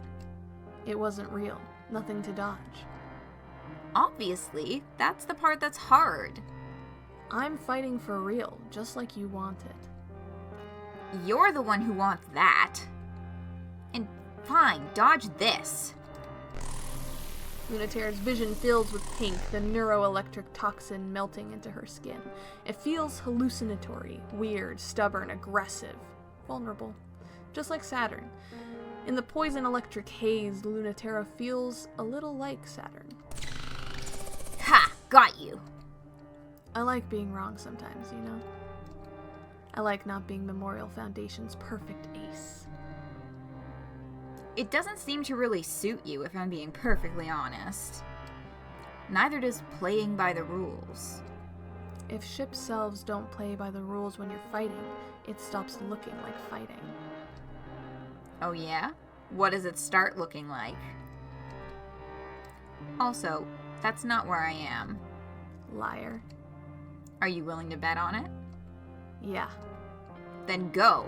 It wasn't real. Nothing to dodge. Obviously, that's the part that's hard. I'm fighting for real, just like you want it. You're the one who wants that. And fine, dodge this. Luna-Terra's vision fills with pink, the neuroelectric toxin melting into her skin. It feels hallucinatory, weird, stubborn, aggressive, vulnerable. Just like Saturn. In the poison electric haze, Luna-Terra feels a little like Saturn. Ha! Got you! I like being wrong sometimes, you know? I like not being Memorial Foundation's perfect ace. It doesn't seem to really suit you, if I'm being perfectly honest. Neither does playing by the rules. If ship selves don't play by the rules when you're fighting, it stops looking like fighting. Oh yeah? What does it start looking like? Also, that's not where I am. Liar. Are you willing to bet on it? Yeah. Then go!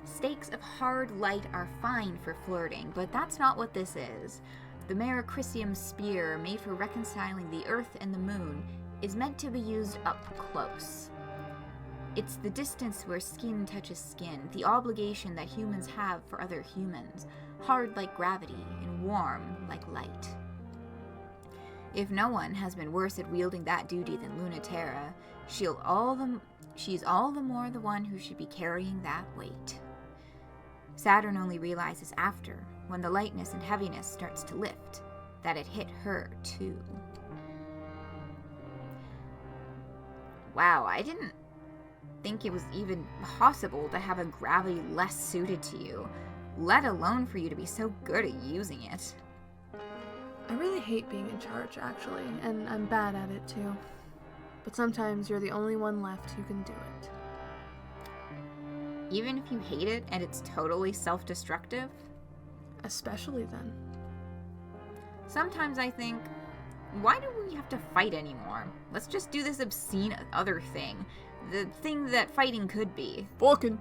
Stakes of hard light are fine for flirting, but that's not what this is. The Merecrisium spear, made for reconciling the Earth and the Moon, is meant to be used up close. It's the distance where skin touches skin, the obligation that humans have for other humans, hard like gravity and warm like light. If no one has been worse at wielding that duty than Luna-Terra, she's all the more the one who should be carrying that weight. Saturn only realizes after, when the lightness and heaviness starts to lift, that it hit her too. Wow, I didn't think it was even possible to have a gravity less suited to you, let alone for you to be so good at using it. I really hate being in charge, actually, and I'm bad at it, too. But sometimes you're the only one left who can do it. Even if you hate it and it's totally self-destructive? Especially then. Sometimes I think, why do we have to fight anymore? Let's just do this obscene other thing. The thing that fighting could be. Vulcan.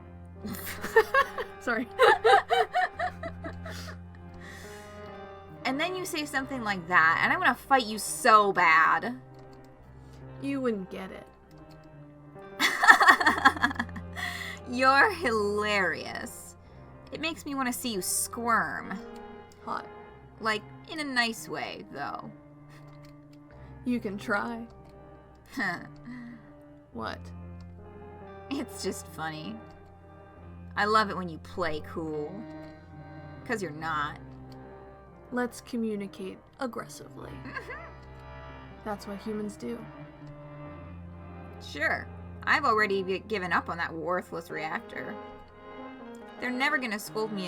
Sorry. And then you say something like that, and I want to fight you so bad. You wouldn't get it. You're hilarious. It makes me want to see you squirm. Hot. Like, in a nice way, though. You can try. What? It's just funny. I love it when you play cool. 'Cause you're not. Let's communicate aggressively. That's what humans do. Sure. I've already given up on that worthless reactor. They're never gonna scold me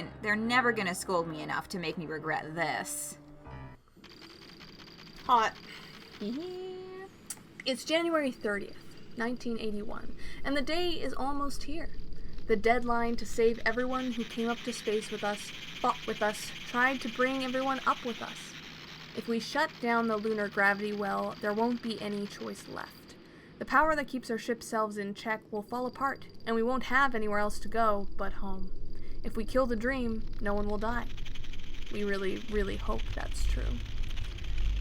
enough to make me regret this. Hot. It's January 30th, 1981, and the day is almost here. The deadline to save everyone who came up to space with us, fought with us, tried to bring everyone up with us. If we shut down the lunar gravity well, there won't be any choice left. The power that keeps our ship selves in check will fall apart, and we won't have anywhere else to go but home. If we kill the dream, no one will die. We really, really hope that's true.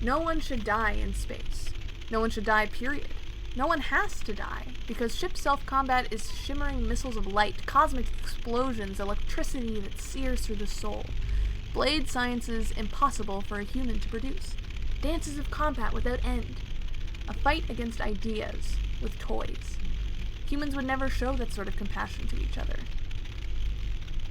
No one should die in space. No one should die, period. No one has to die, because ship self-combat is shimmering missiles of light, cosmic explosions, electricity that sears through the soul. Blade sciences impossible for a human to produce. Dances of combat without end. A fight against ideas with toys. Humans would never show that sort of compassion to each other.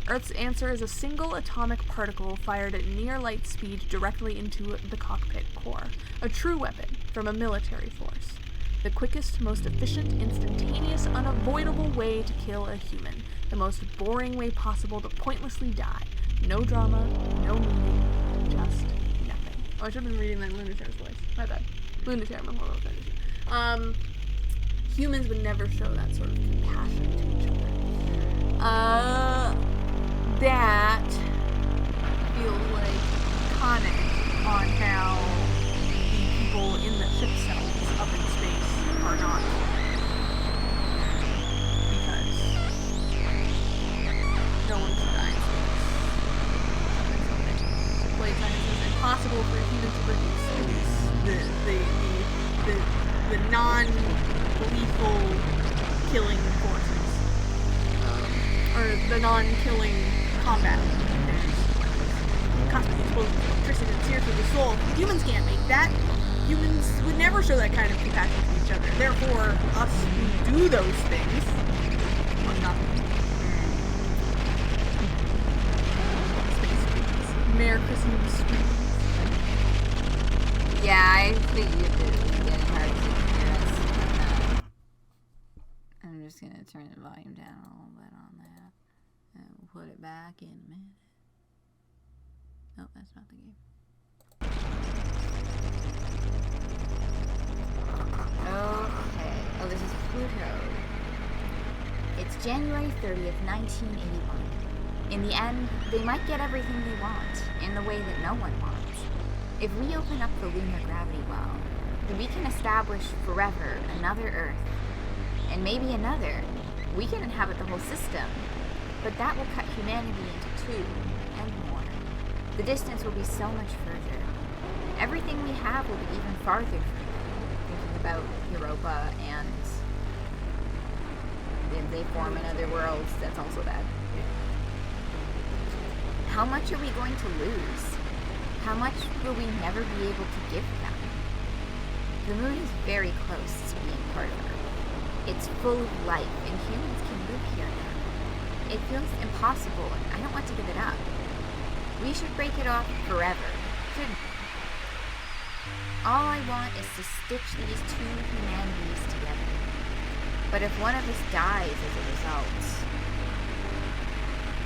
Earth's answer is a single atomic particle fired at near light speed directly into the cockpit core. A true weapon from a military force. The quickest, most efficient, instantaneous, unavoidable way to kill a human. The most boring way possible to pointlessly die. No drama, no meaning, just nothing. Oh, I should have been reading that in Luna-Terra's voice. My bad. Luna-Terra, Memorial Foundation. Humans would never show that sort of compassion to each other. That feels like comment on how the people in the ship cells up in space are not. Because no one should die in space. Blade science is impossible for a human to produce. The non-lethal killing forces. Or the non-killing combat. There's cosmic explosions, electricity that sears through the soul. Humans can't make that. Humans would never show that kind of compassion to each other. Therefore, us who do those things are nothing. Space babies. Mayor Christmas screams. Yeah, I figured it was getting hard to hear us. I'm just gonna turn the volume down a little bit on that. And we'll put it back in a minute. Oh, that's not the game. Okay. Oh, this is Pluto. It's January 30th, 1981. In the end, they might get everything they want, in the way that no one wants. If we open up the lunar gravity well, then we can establish forever another Earth. And maybe another. We can inhabit the whole system. But that will cut humanity into two, and more. The distance will be so much further. Everything we have will be even farther from them. Thinking about Europa and if they form in other worlds, that's also bad. How much are we going to lose? How much will we never be able to give them? The moon is very close to being part of Earth. It's full of life, and humans can live here now. It feels impossible, and I don't want to give it up. We should break it off forever, shouldn't we? All I want is to stitch these two humanities together. But if one of us dies as a result,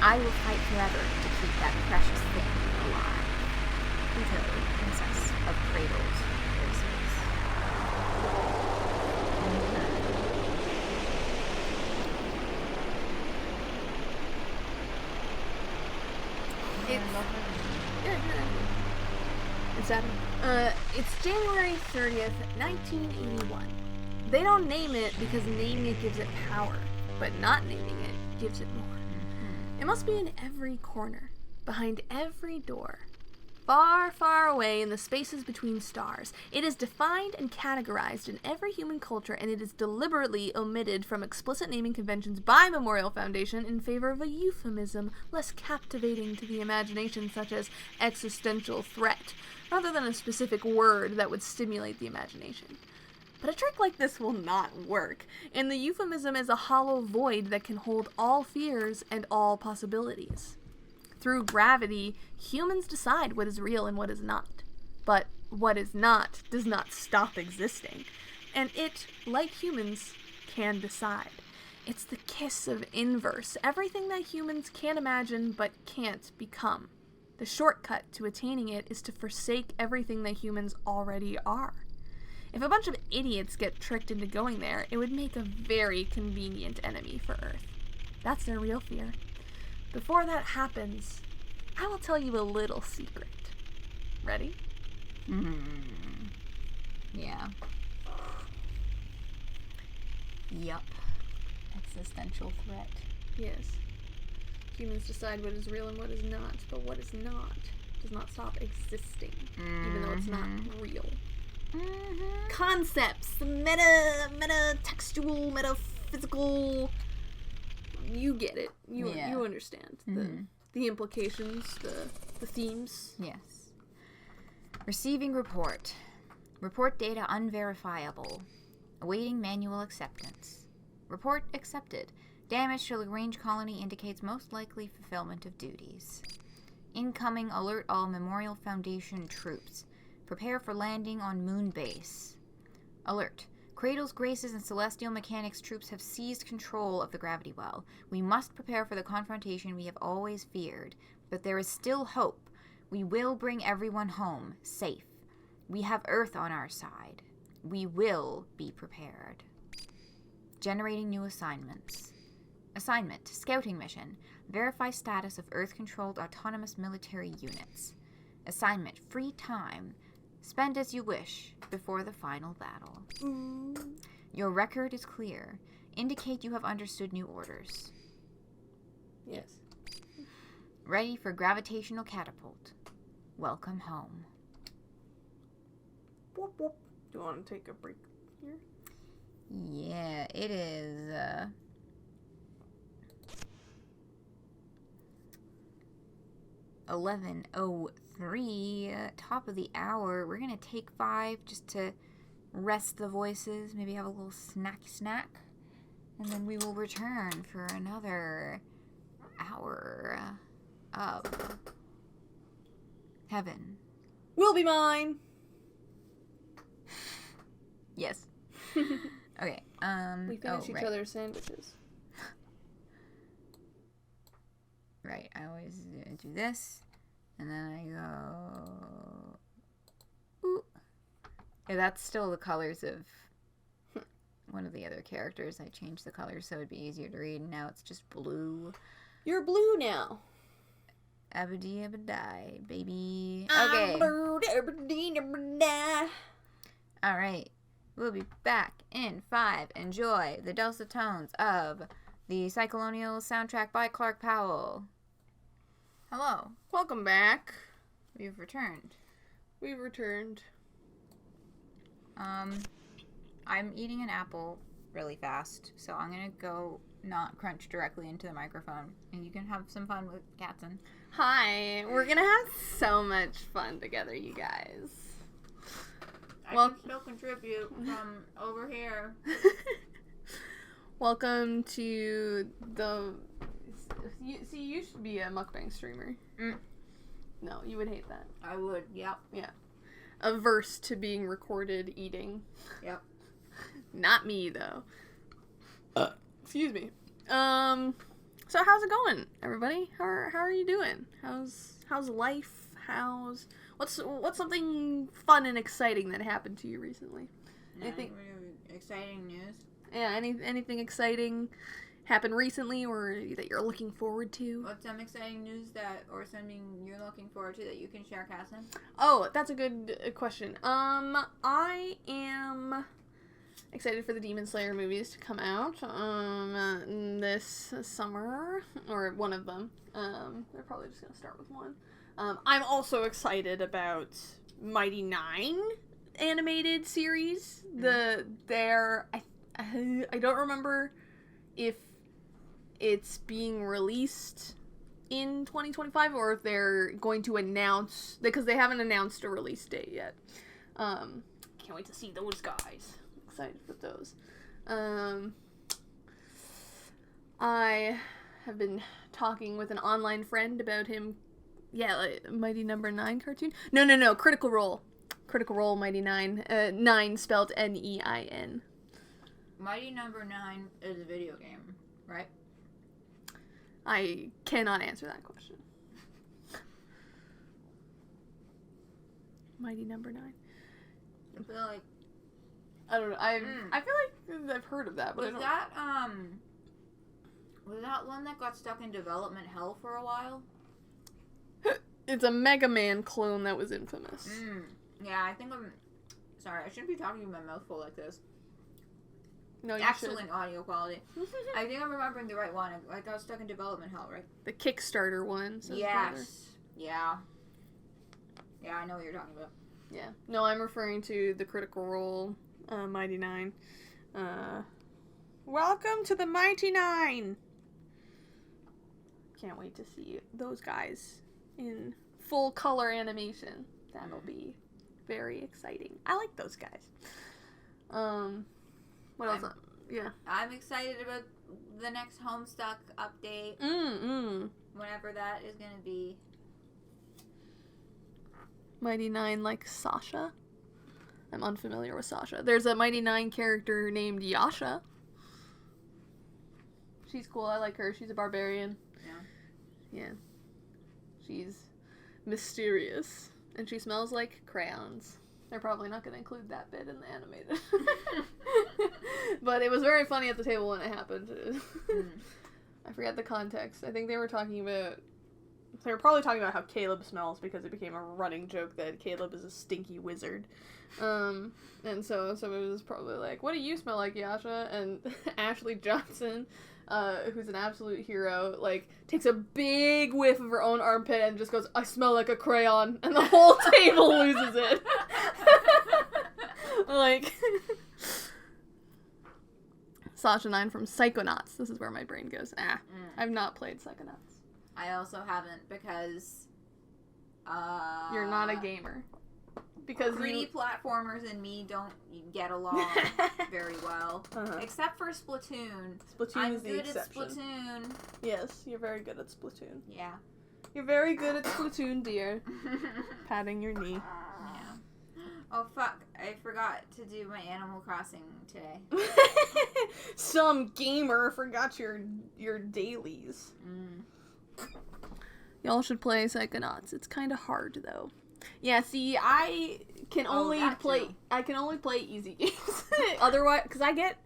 I will fight forever to keep that precious thing alive. Pluto, Princess. of Cradle's voices. It's January 30th, 1981. They don't name it because naming it gives it power, but not naming it gives it more. It must be in every corner, behind every door. Far, far away in the spaces between stars. It is defined and categorized in every human culture, and it is deliberately omitted from explicit naming conventions by Memorial Foundation in favor of a euphemism less captivating to the imagination, such as existential threat, rather than a specific word that would stimulate the imagination. But a trick like this will not work, and the euphemism is a hollow void that can hold all fears and all possibilities. Through gravity, humans decide what is real and what is not. But what is not does not stop existing. And it, like humans, can decide. It's the kiss of inverse, everything that humans can imagine but can't become. The shortcut to attaining it is to forsake everything that humans already are. If a bunch of idiots get tricked into going there, it would make a very convenient enemy for Earth. That's their real fear. Before that happens, I will tell you a little secret. Ready? Yeah. Yup. Existential threat. Yes. Humans decide what is real and what is not, but what is not does not stop existing, even though it's not real. Concepts, meta-textual, metaphysical. You get it. You understand the implications, the themes. Yes. Receiving report. Report data unverifiable. Awaiting manual acceptance. Report accepted. Damage to Lagrange colony indicates most likely fulfillment of duties. Incoming alert all Memorial Foundation troops. Prepare for landing on Moon Base. Alert. Cradle's Graces and Celestial Mechanics troops have seized control of the gravity well. We must prepare for the confrontation we have always feared, but there is still hope. We will bring everyone home, safe. We have Earth on our side. We will be prepared. Generating new assignments. Assignment, Scouting Mission. Verify status of Earth-controlled autonomous military units. Assignment, Free time. Spend as you wish before the final battle. Your record is clear. Indicate you have understood new orders. Yes. Ready for gravitational catapult. Welcome home. Whoop, whoop. Do you want to take a break here? Yeah, it is 11:03, top of the hour. We're gonna take 5 just to rest the voices, maybe have a little snack, and then we will return for another hour of heaven. Will be mine. Yes. Okay. We finish each other's sandwiches. Right, I always do this, and then I go... Ooh. Yeah, that's still the colors of one of the other characters. I changed the colors so it'd be easier to read, and now it's just blue. You're blue now. Abadi abadai, baby. Okay. Alright, we'll be back in 5. Enjoy the dulcet tones of the Cyclonial soundtrack by Clark Powell. Hello. Welcome back. We've returned. I'm eating an apple really fast, so I'm gonna go not crunch directly into the microphone, and you can have some fun with Katzen. Hi. We're gonna have so much fun together, you guys. I can still contribute from over here. Welcome to the... You should be a mukbang streamer. No, you would hate that. I would, yep. Yeah. Averse to being recorded eating. Yep. Not me, though. Excuse me. So how's it going, everybody? How are you doing? How's life? What's something fun and exciting that happened to you recently? Anything exciting news? Yeah, anything exciting happened recently or that you're looking forward to? What's some exciting news or something you're looking forward to that you can share, Cassie? Oh, that's a good question. I am excited for the Demon Slayer movies to come out this summer, or one of them. They're probably just gonna start with one. I'm also excited about Mighty Nine animated series. I don't remember if it's being released in 2025 or if they're going to announce, because they haven't announced a release date yet. Can't wait to see those guys. Excited for those. I have been talking with an online friend about him. Yeah, like Mighty Number 9 cartoon. No, Critical Role. Critical Role Mighty 9. 9 spelled Nein. Mighty Number 9 is a video game, right? I cannot answer that question. Mighty Number 9. I feel like... I don't know. I feel like I've heard of that, but was that one that got stuck in development hell for a while? It's a Mega Man clone that was infamous. Yeah, I think I'm... Sorry, I shouldn't be talking with my mouth full like this. No, you excellent audio quality. I think I'm remembering the right one. I got stuck in development hell, right? The Kickstarter one. Yes. Yeah. Yeah, I know what you're talking about. Yeah. No, I'm referring to the Critical Role, Mighty Nine. Welcome to the Mighty Nine! Can't wait to see those guys in full color animation. That'll be very exciting. I like those guys. What else? Yeah. I'm excited about the next Homestuck update. Whenever that is going to be. Mighty Nine like Sasha? I'm unfamiliar with Sasha. There's a Mighty Nine character named Yasha. She's cool. I like her. She's a barbarian. Yeah. She's mysterious. And she smells like crayons. They're probably not going to include that bit in the animated. But it was very funny at the table when it happened. I forget the context. I think they were probably talking about how Caleb smells because it became a running joke that Caleb is a stinky wizard. And so it was probably like, what do you smell like, Yasha? And Ashley Johnson, who's an absolute hero, like, takes a big whiff of her own armpit and just goes, I smell like a crayon, and the whole table loses it. Like, Sasha 9 from Psychonauts. This is where my brain goes. I've not played Psychonauts. I also haven't because, you're not a gamer. Because pretty platformers and me don't get along very well. Except for Splatoon. Splatoon is the exception. I'm good at Splatoon. Yes, you're very good at Splatoon. Yeah. You're very good at Splatoon, dear. Patting your knee. Yeah. Oh, fuck. I forgot to do my Animal Crossing today. Some gamer forgot your dailies. Y'all should play Psychonauts. It's kind of hard, though. Yeah, see, I can only play easy games. Otherwise, because I get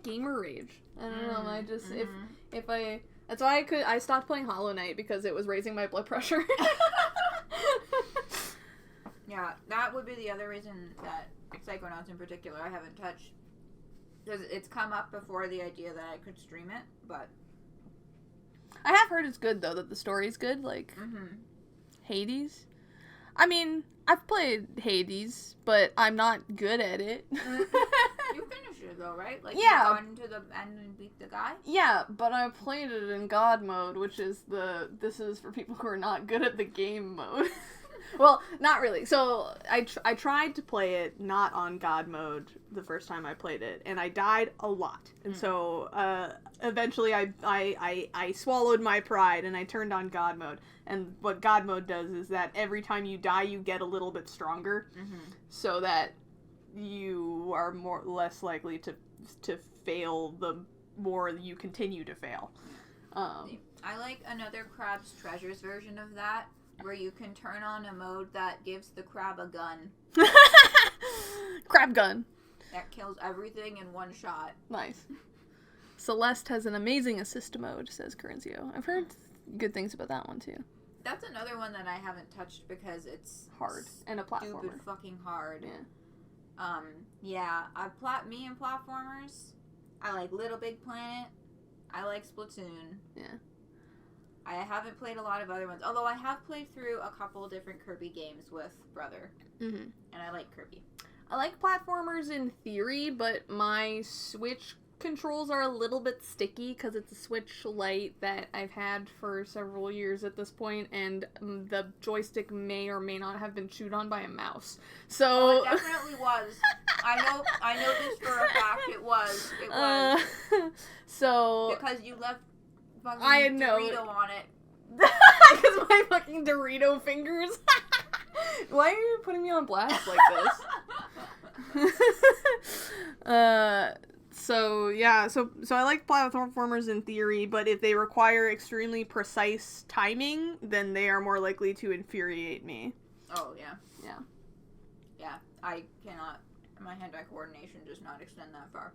gamer rage. I don't know. I just that's why I stopped playing Hollow Knight because it was raising my blood pressure. Yeah, that would be the other reason that Psychonauts in particular I haven't touched, because it's come up before the idea that I could stream it, but I have heard it's good though, that the story's good, like Hades. I mean, I've played Hades, but I'm not good at it. You finished it though, right? Like, you got into the end and beat the guy? Yeah, but I played it in God mode, which is this is for people who are not good at the game mode. Well, not really. So, I tried to play it not on God mode the first time I played it, and I died a lot. And so, eventually I swallowed my pride, and I turned on God mode. And what God mode does is that every time you die, you get a little bit stronger, so that you are less likely to fail the more you continue to fail. I like Another Crab's Treasures version of that, where you can turn on a mode that gives the crab a gun. Crab gun. That kills everything in one shot. Nice. Celeste has an amazing assist mode, says Corinzio. I've heard good things about that one, too. That's another one that I haven't touched because it's hard. And a platformer. Stupid fucking hard. Yeah. Yeah. Me and platformers, I like Little Big Planet. I like Splatoon. Yeah. I haven't played a lot of other ones, although I have played through a couple different Kirby games with Brother. Mm-hmm. And I like Kirby. I like platformers in theory, but my Switch controls are a little bit sticky because it's a Switch Lite that I've had for several years at this point, and the joystick may or may not have been chewed on by a mouse. So oh, it definitely was. I know this for a fact. It was. It was. So because you left fucking Dorito on it. Because my fucking Dorito fingers. Why are you putting me on blast like this? So I like platformers in theory, but if they require extremely precise timing, then they are more likely to infuriate me. Oh, yeah. Yeah. Yeah, I cannot. My hand-eye coordination does not extend that far.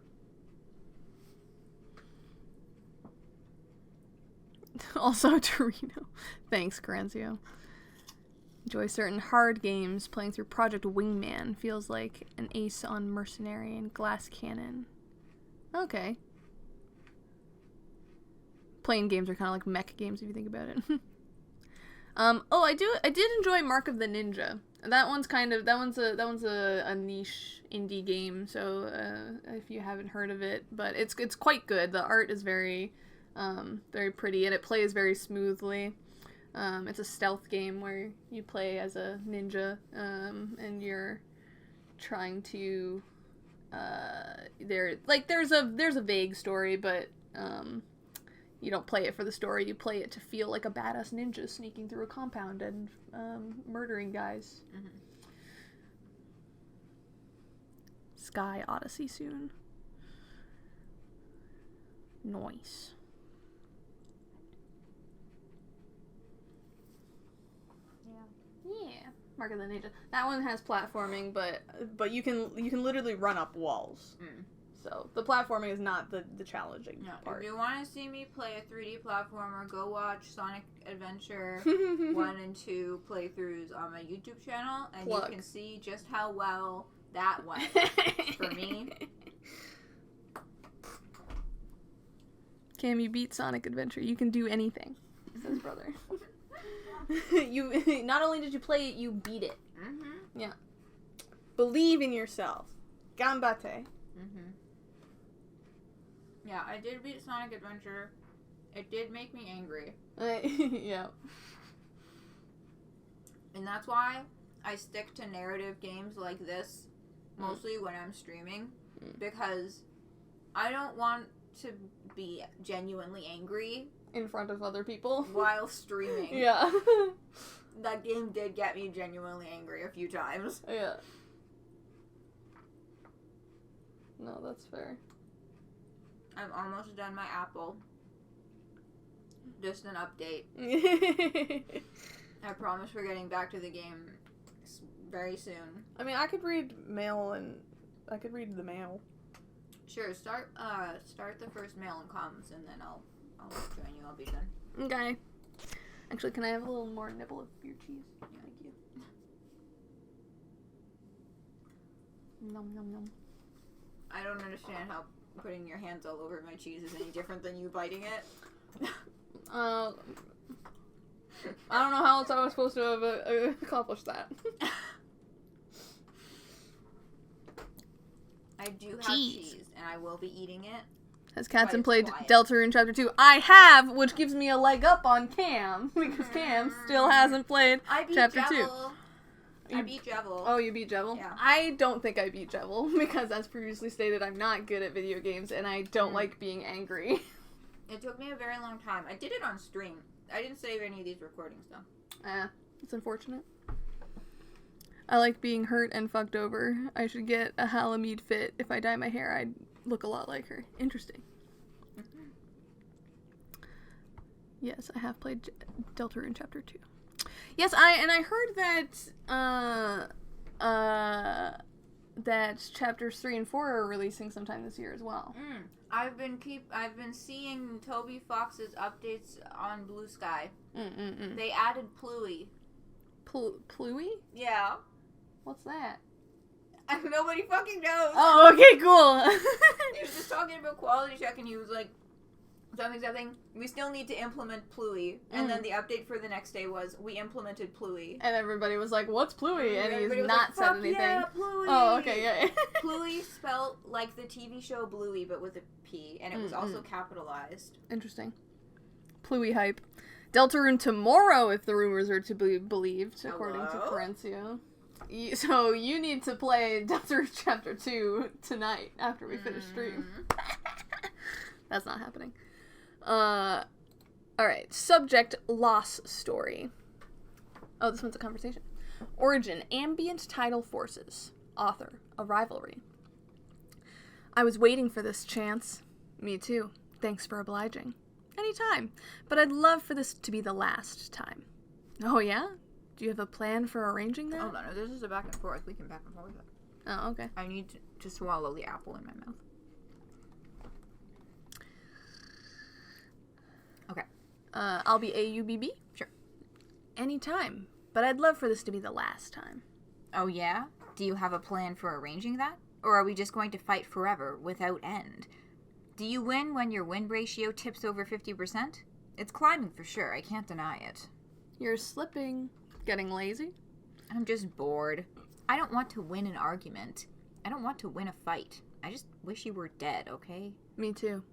Also, Torino. Thanks, Corinzio. Enjoy certain hard games. Playing through Project Wingman feels like an ace on Mercenary and Glass Cannon. Okay. Playing games are kind of like mech games if you think about it. I did enjoy Mark of the Ninja. That one's a niche indie game, so if you haven't heard of it, but it's quite good. The art is very pretty, and it plays very smoothly. It's a stealth game where you play as a ninja, and you're trying to there's a vague story, but you don't play it for the story. You play it to feel like a badass ninja sneaking through a compound and murdering guys. Mm-hmm. Sky Odyssey soon. Nice. Yeah. Mark of the Ninja. That one has platforming, but you can literally run up walls. Mm. So the platforming is not the challenging part. If you want to see me play a 3D platformer, go watch Sonic Adventure 1 and 2 playthroughs on my YouTube channel, and you can see just how well that went for me. Cam, you beat Sonic Adventure. You can do anything, says brother. You not only did you play it, you beat it. Mm-hmm. Yeah. Believe in yourself. Gambate. Mm-hmm. Yeah, I did beat Sonic Adventure. It did make me angry. Yeah. And that's why I stick to narrative games like this, mostly when I'm streaming, because I don't want to be genuinely angry in front of other people while streaming. Yeah. That game did get me genuinely angry a few times. Yeah. No, that's fair. I'm almost done my apple. Just an update. I promise we're getting back to the game very soon. I mean, I could read mail and I could read the mail. Sure, start the first mail and comes, and then I'll join you. I'll be done. Okay. Actually, can I have a little more nibble of your cheese? Yeah. Thank you. Nom nom nom. I don't understand how putting your hands all over my cheese is any different than you biting it. I don't know how else I was supposed to have accomplished that. I do have cheese, and I will be eating it. Has Katzen played Deltarune Chapter 2? I have, which gives me a leg up on Cam, because Cam still hasn't played Chapter 2. I beat Jevil. Oh, you beat Jevil? Yeah. I don't think I beat Jevil, because as previously stated, I'm not good at video games, and I don't like being angry. It took me a very long time. I did it on stream. I didn't save any of these recordings, though. It's unfortunate. I like being hurt and fucked over. I should get a Halamede fit. If I dye my hair, I'd look a lot like her. Interesting. Mm-hmm. Yes, I have played Deltarune Chapter 2. Yes, I heard that chapters 3 and 4 are releasing sometime this year as well. I've been seeing Toby Fox's updates on Bluesky. They added Pluie. Pluie? Yeah. What's that? Nobody fucking knows. Oh, okay, cool. He was just talking about quality check, and he was like, something. We still need to implement Pluie. And then the update for the next day was, we implemented Pluie. And everybody was like, what's Pluie? And he's was not like, said anything. Yeah, Pluie. Oh, okay, yeah. Pluie spelled like the TV show Bluey, but with a P, and it was also capitalized. Interesting. Pluie hype. Deltarune tomorrow, if the rumors are to be believed, according to Corencio. So you need to play Deltarune Chapter 2 tonight after we finish stream. That's not happening. Alright. Subject, loss story. Oh, this one's a conversation. Origin, ambient tidal forces. Author, a rivalry. I was waiting for this chance. Me too. Thanks for obliging. Anytime. But I'd love for this to be the last time. Oh, yeah? Do you have a plan for arranging that? Hold on, this is a back and forth. We can back and forth. Oh, okay. I need to swallow the apple in my mouth. Okay. I'll be AUBB? Sure. Anytime. But I'd love for this to be the last time. Oh, yeah? Do you have a plan for arranging that? Or are we just going to fight forever, without end? Do you win when your win ratio tips over 50%? It's climbing for sure, I can't deny it. You're slipping. Getting lazy? I'm just bored. I don't want to win an argument. I don't want to win a fight. I just wish you were dead, okay? Me too.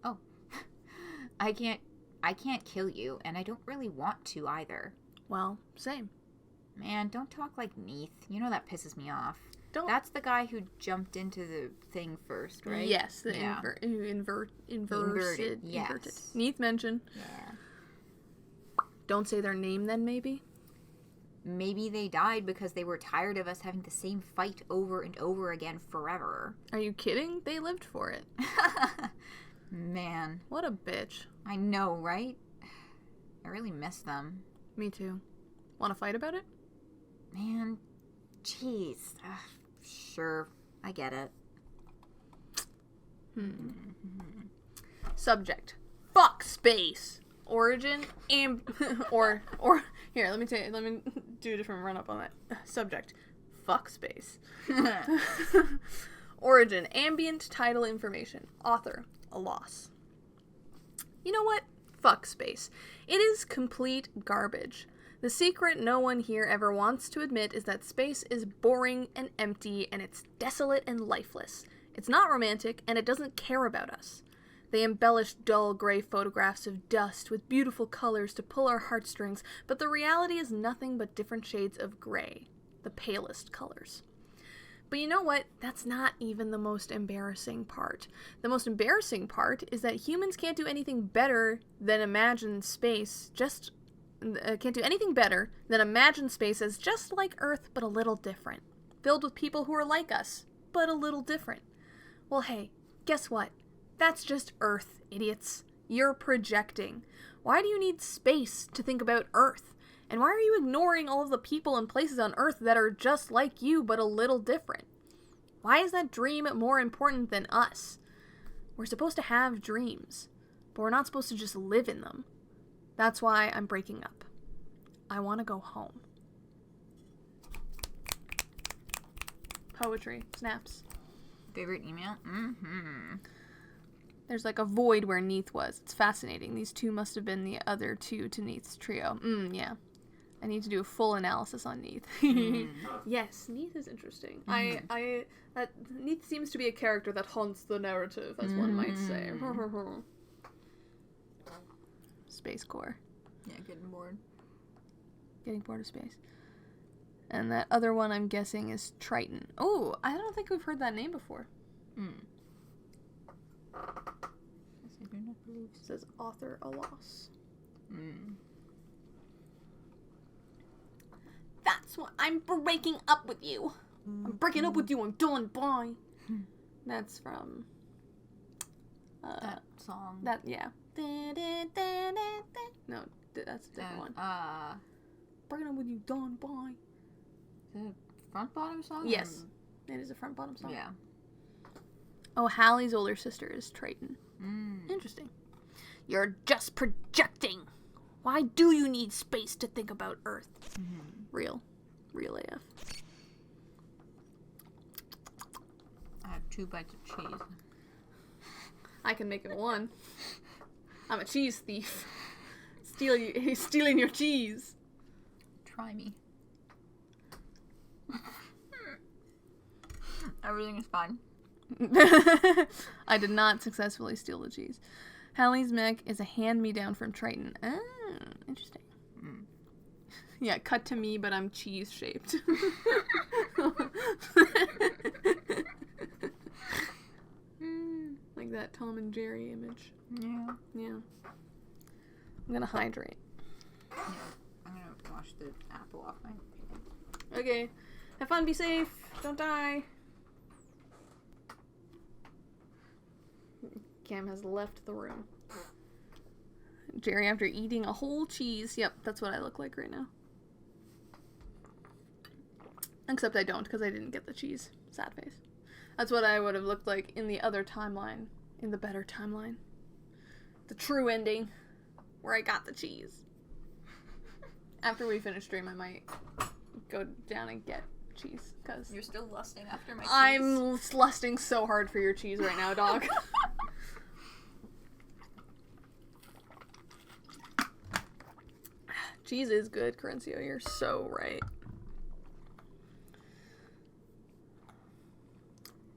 Oh. I can't kill you, and I don't really want to either. Well, same. Man, don't talk like Neith. You know that pisses me off. Don't. That's the guy who jumped into the thing first, right? Yes, the inverted. Inverted. Neith mention. Yeah. Don't say their name then, maybe? Maybe they died because they were tired of us having the same fight over and over again forever. Are you kidding? They lived for it. Man. What a bitch. I know, right? I really miss them. Me too. Want to fight about it? Man, jeez. Sure, I get it. Subject. Fuck space. Origin, or here, let me do a different run up on that. Subject. Fuck space. Origin, ambient tidal information. Author, a loss. You know what? Fuck space. It is complete garbage. The secret no one here ever wants to admit is that space is boring and empty, and it's desolate and lifeless. It's not romantic, and it doesn't care about us. They embellish dull gray photographs of dust with beautiful colors to pull our heartstrings, but the reality is nothing but different shades of gray, the palest colors. But you know what? That's not even the most embarrassing part. The most embarrassing part is that humans can't do anything better than imagine space as just like Earth, but a little different. Filled with people who are like us, but a little different. Well, hey, guess what? That's just Earth, idiots. You're projecting. Why do you need space to think about Earth? And why are you ignoring all of the people and places on Earth that are just like you, but a little different? Why is that dream more important than us? We're supposed to have dreams, but we're not supposed to just live in them. That's why I'm breaking up. I want to go home. Poetry. Snaps. Favorite email? There's like a void where Neith was. It's fascinating. These two must have been the other two to Neith's trio. Yeah. I need to do a full analysis on Neith. Yes, Neith is interesting. Neith seems to be a character that haunts the narrative, as one might say. Space Core. Yeah, getting bored. Getting bored of space. And that other one I'm guessing is Triton. Oh, I don't think we've heard that name before. It says author a loss. That's what I'm breaking up with you. I'm breaking up with you. I'm done. Bye. That's from that song. That yeah. No, That's a different one. Breaking Up With You, Dawn, bye. The front bottom song? Yes. It is a front bottom song. Yeah. Oh, Hallie's older sister is Triton. Interesting. You're just projecting. Why do you need space to think about Earth? Real AF. I have 2 bites of cheese. I can make it 1. I'm a cheese thief. He's stealing your cheese. Try me. Everything is fine. I did not successfully steal the cheese. Hallie's mech is a hand-me-down from Triton. Ah, interesting. Yeah, cut to me, but I'm cheese-shaped. Like that Tom and Jerry image. Yeah. I'm gonna hydrate. Yeah. I'm gonna wash the apple off my... Okay. Have fun, be safe, don't die. Cam has left the room. Jerry after eating a whole cheese. Yep, that's what I look like right now. Except I don't, because I didn't get the cheese. Sad face. That's what I would have looked like in the other timeline. In the better timeline. The true ending. Where I got the cheese. After we finish stream, I might go down and get cheese. Because you're still lusting after my cheese. I'm lusting so hard for your cheese right now, dog. Cheese is good, Corencio. You're so right.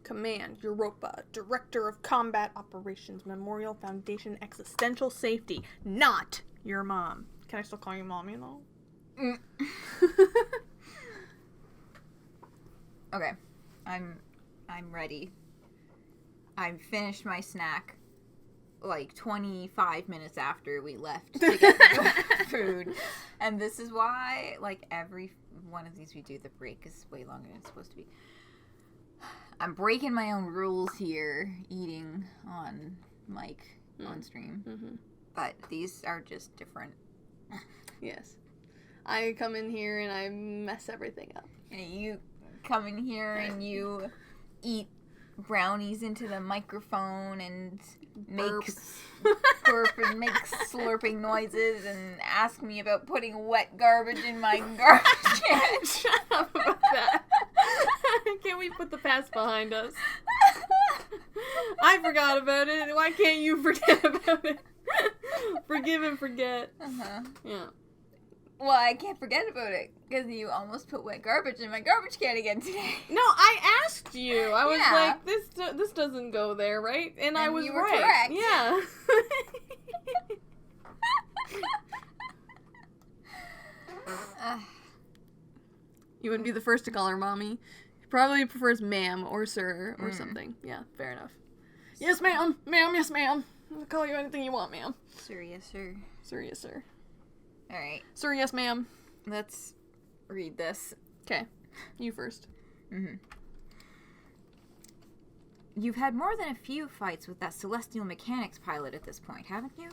Command, Europa, Director of Combat Operations, Memorial Foundation, Existential Safety. Not your mom. Can I still call you mommy, though? Okay. I'm ready. I finished my snack like 25 minutes after we left to get food. And this is why, like, every one of these we do, the break is way longer than it's supposed to be. I'm breaking my own rules here, eating on mic, on stream. But these are just different. Yes. I come in here and I mess everything up. And you come in here and you eat brownies into the microphone and make slurping noises and ask me about putting wet garbage in my garbage can. Shut up about that. Can't we put the past behind us? I forgot about it. Why can't you forget about it? Forgive and forget. Yeah. Well, I can't forget about it because you almost put wet garbage in my garbage can again today. No, I asked you. I was like, this doesn't go there, right? And I was you were right. Correct. Yeah. You wouldn't be the first to call her mommy. He probably prefers ma'am or sir or something. Yeah, fair enough. Yes, ma'am. Ma'am, yes, ma'am. I'll call you anything you want, ma'am. Sir, yes, sir. Sir, yes, sir. Alright. Sir, yes, ma'am. Let's read this. Okay. You first. You've had more than a few fights with that Celestial Mechanics pilot at this point, haven't you?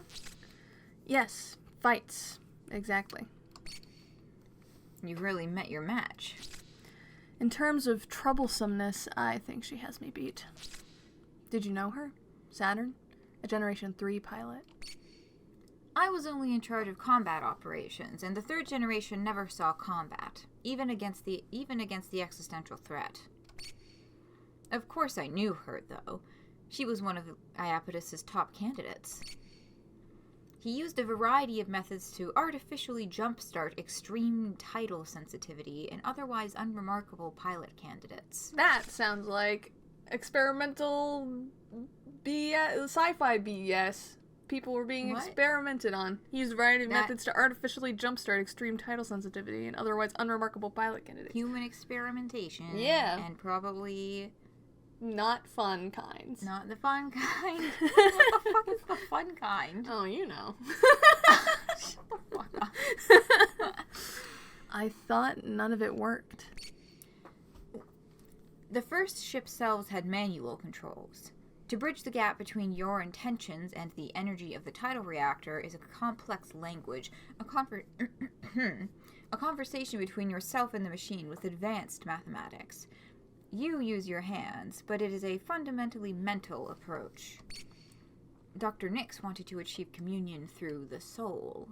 Yes. Fights. Exactly. You've really met your match. In terms of troublesomeness, I think she has me beat. Did you know her? Saturn? A Generation 3 pilot. I was only in charge of combat operations, and the 3rd generation never saw combat, even against the existential threat. Of course I knew her, though. She was one of Iapetus's top candidates. He used a variety of methods to artificially jumpstart extreme tidal sensitivity and otherwise unremarkable pilot candidates. That sounds like experimental BS, sci-fi BS. People were being experimented on. He used a variety of methods to artificially jumpstart extreme tidal sensitivity and otherwise unremarkable pilot candidates. Human experimentation. Yeah. And probably... not fun kinds. Not the fun kind. What the fuck is the fun kind? Oh, you know. Shut the fuck up. I thought none of it worked. The first ship cells had manual controls. To bridge the gap between your intentions and the energy of the tidal reactor is a complex language, a conversation between yourself and the machine with advanced mathematics. You use your hands, but it is a fundamentally mental approach. Dr. Nix wanted to achieve communion through the soul.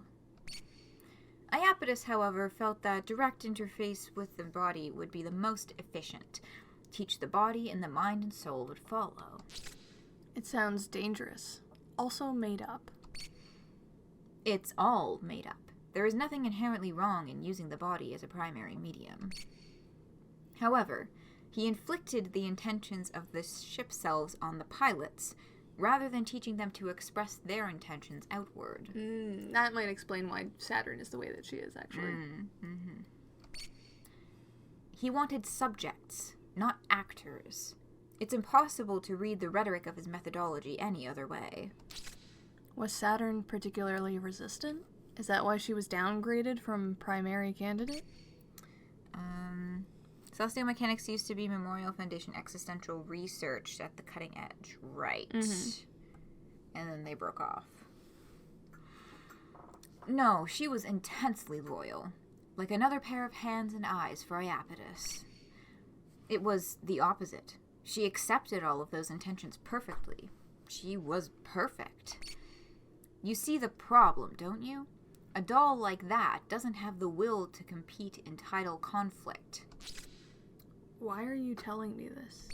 Iapetus, however, felt that direct interface with the body would be the most efficient. Teach the body and the mind and soul would follow. It sounds dangerous. Also made up. It's all made up. There is nothing inherently wrong in using the body as a primary medium. However, he inflicted the intentions of the ship selves on the pilots, rather than teaching them to express their intentions outward. That might explain why Saturn is the way that she is, actually. He wanted subjects, not actors. It's impossible to read the rhetoric of his methodology any other way. Was Saturn particularly resistant? Is that why she was downgraded from primary candidate? Celestial mechanics used to be Memorial Foundation existential research at the cutting edge, right? And then they broke off. No, she was intensely loyal, like another pair of hands and eyes for Iapetus. It was the opposite. She accepted all of those intentions perfectly. She was perfect. You see the problem, don't you? A doll like that doesn't have the will to compete in tidal conflict. Why are you telling me this?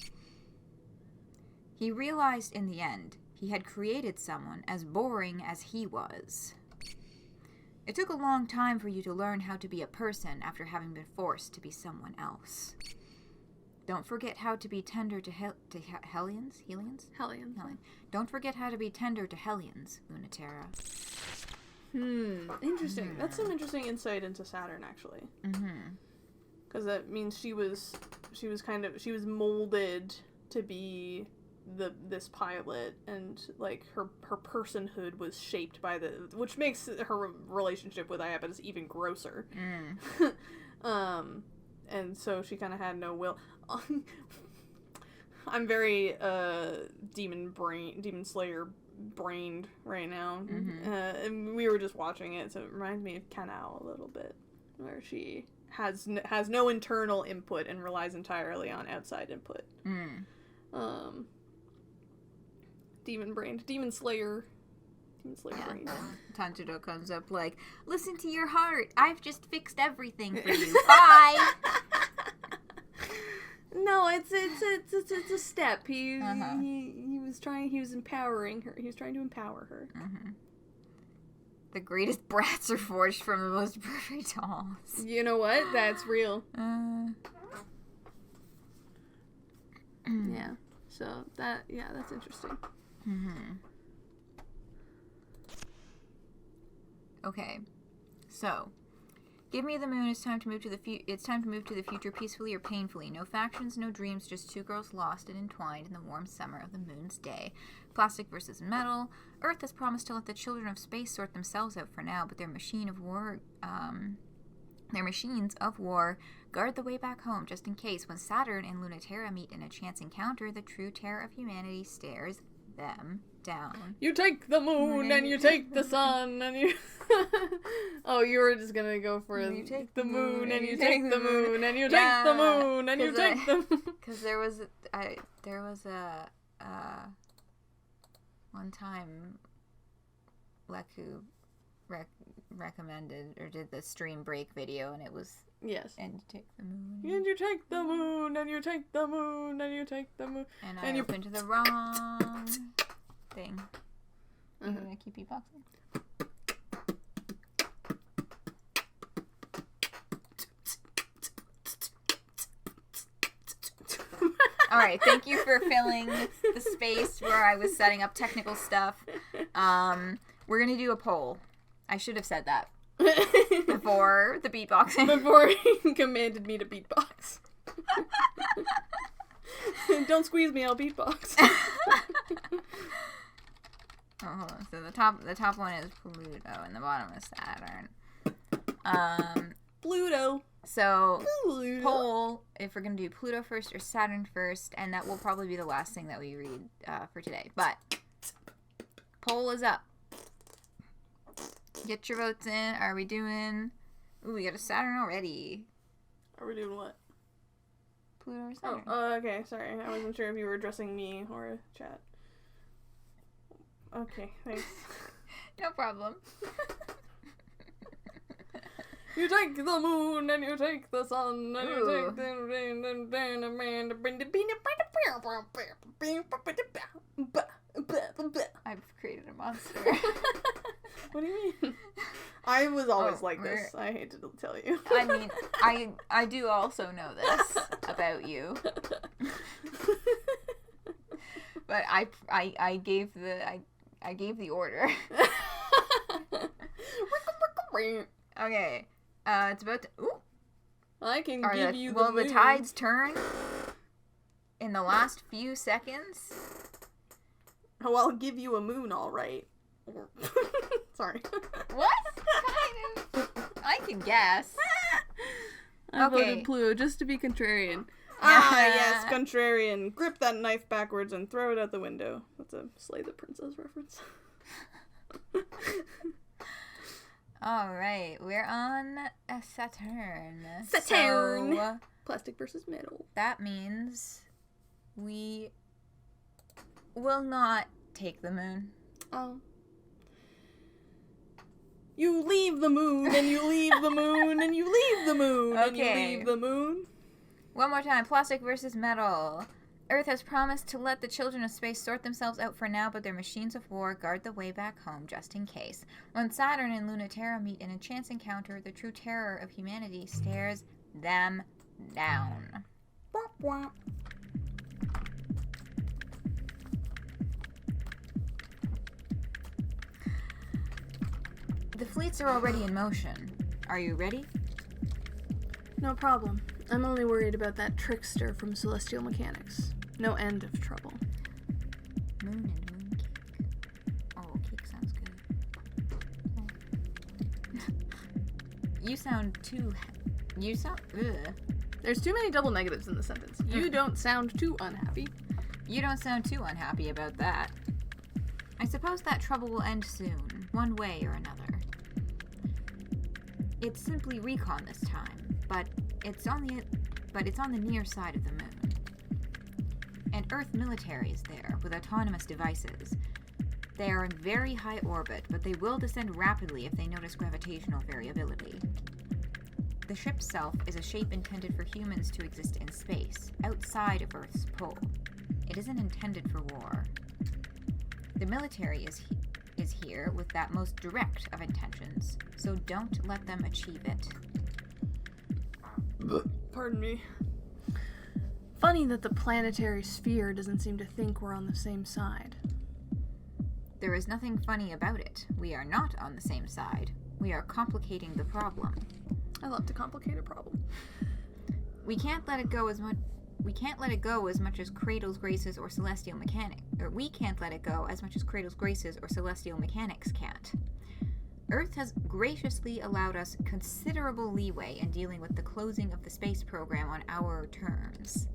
He realized in the end he had created someone as boring as he was. It took a long time for you to learn how to be a person after having been forced to be someone else. Don't forget how to be tender to Hellions? Hellions? Hellions. Don't forget how to be tender to Hellions, Luna-Terra. Interesting. That's some interesting insight into Saturn, actually. Because that means she was molded to be this pilot, and like her personhood was shaped by which makes her relationship with Iapetus even grosser. And so she kind of had no will. I'm very Demon Slayer brained right now. And we were just watching it, so it reminds me of Canon a little bit, where she has no internal input and relies entirely on outside input. Demon Slayer brain. Tanjiro comes up like, listen to your heart. I've just fixed everything for you. Bye. No, it's a step. He was empowering her. He was trying to empower her. The greatest brats are forged from the most perfect dolls. You know what? That's real. Yeah. So that's interesting. Okay. So, give me the moon. It's time to move to the future peacefully or painfully. No factions, no dreams, just two girls lost and entwined in the warm summer of the moon's day. Plastic versus metal. Earth has promised to let the children of space sort themselves out for now, but their machines of war guard the way back home just in case. When Saturn and Luna-Terra meet in a chance encounter, the true terror of humanity stares them down. You take the moon and you take the sun and you... Oh, you were just gonna go for you take the moon and you take the moon and you take the moon and you take the... Because there was a one time Leku recommended or did the stream break video, and it was and you take the moon and you take the moon and you take the moon and you take the moon and I opened to the wrong thing. You gonna keep beatboxing? Alright, thank you for filling the space where I was setting up technical stuff. We're gonna do a poll. I should have said that before the beatboxing. Before he commanded me to beatbox. Don't squeeze me, I'll beatbox. Oh, hold on. So the top one is Pluto and the bottom is Saturn. Pluto. So, poll if we're going to do Pluto first or Saturn first, and that will probably be the last thing that we read for today. But, poll is up. Get your votes in. Are we doing... Ooh, we got a Saturn already. Are we doing what? Pluto or Saturn? Oh, okay, sorry. I wasn't sure if you were addressing me or chat. Okay, thanks. No problem. You take the moon and you take the sun and you take the rain and I've created a monster. What do you mean? I was always like this. I hate to tell you. I mean, I do also know this about you. But I gave the order. Okay. It's about to... Ooh. I can give you the Will moon. the tides turn in the last few seconds? Oh, I'll give you a moon, all right. Sorry. What? Kind of. I can guess. I Okay. voted Pluto just to be contrarian. Ah, yes, contrarian. Grip that knife backwards and throw it out the window. That's a Slay the Princess reference. Alright, we're on a Saturn. Saturn! So, Plastic versus metal. that means we will not take the moon. Oh. You leave the moon, and you leave the moon, and you leave the moon, and you Okay. leave the moon. One more time, plastic versus metal. Earth has promised to let the children of space sort themselves out for now, but their machines of war guard the way back home just in case. When Saturn and Luna-Terra meet in a chance encounter, the true terror of humanity stares them down. Womp womp. The fleets are already in motion. Are you ready? No problem. I'm only worried about that trickster from Celestial Mechanics. No end of trouble. Moon and moon cake. Oh, cake sounds good. You sound too... You sound... Ugh. There's too many double negatives in the sentence. You don't sound too unhappy. You don't sound too unhappy about that. I suppose that trouble will end soon, one way or another. It's simply recon this time, but it's on the near side of the moon. And Earth military is there, with autonomous devices. They are in very high orbit, but they will descend rapidly if they notice gravitational variability. The ship self is a shape intended for humans to exist in space, outside of Earth's pole. It isn't intended for war. The military is here with that most direct of intentions, so don't let them achieve it. Pardon me. Funny that the planetary sphere doesn't seem to think we're on the same side. There is nothing funny about it. We are not on the same side. We are complicating the problem. I love to complicate a problem. We can't let it go as much as Cradle's Graces or Celestial Mechanics. Or we can't let it go as much as Cradle's Graces or Celestial Mechanics can't. Earth has graciously allowed us considerable leeway in dealing with the closing of the space program on our terms.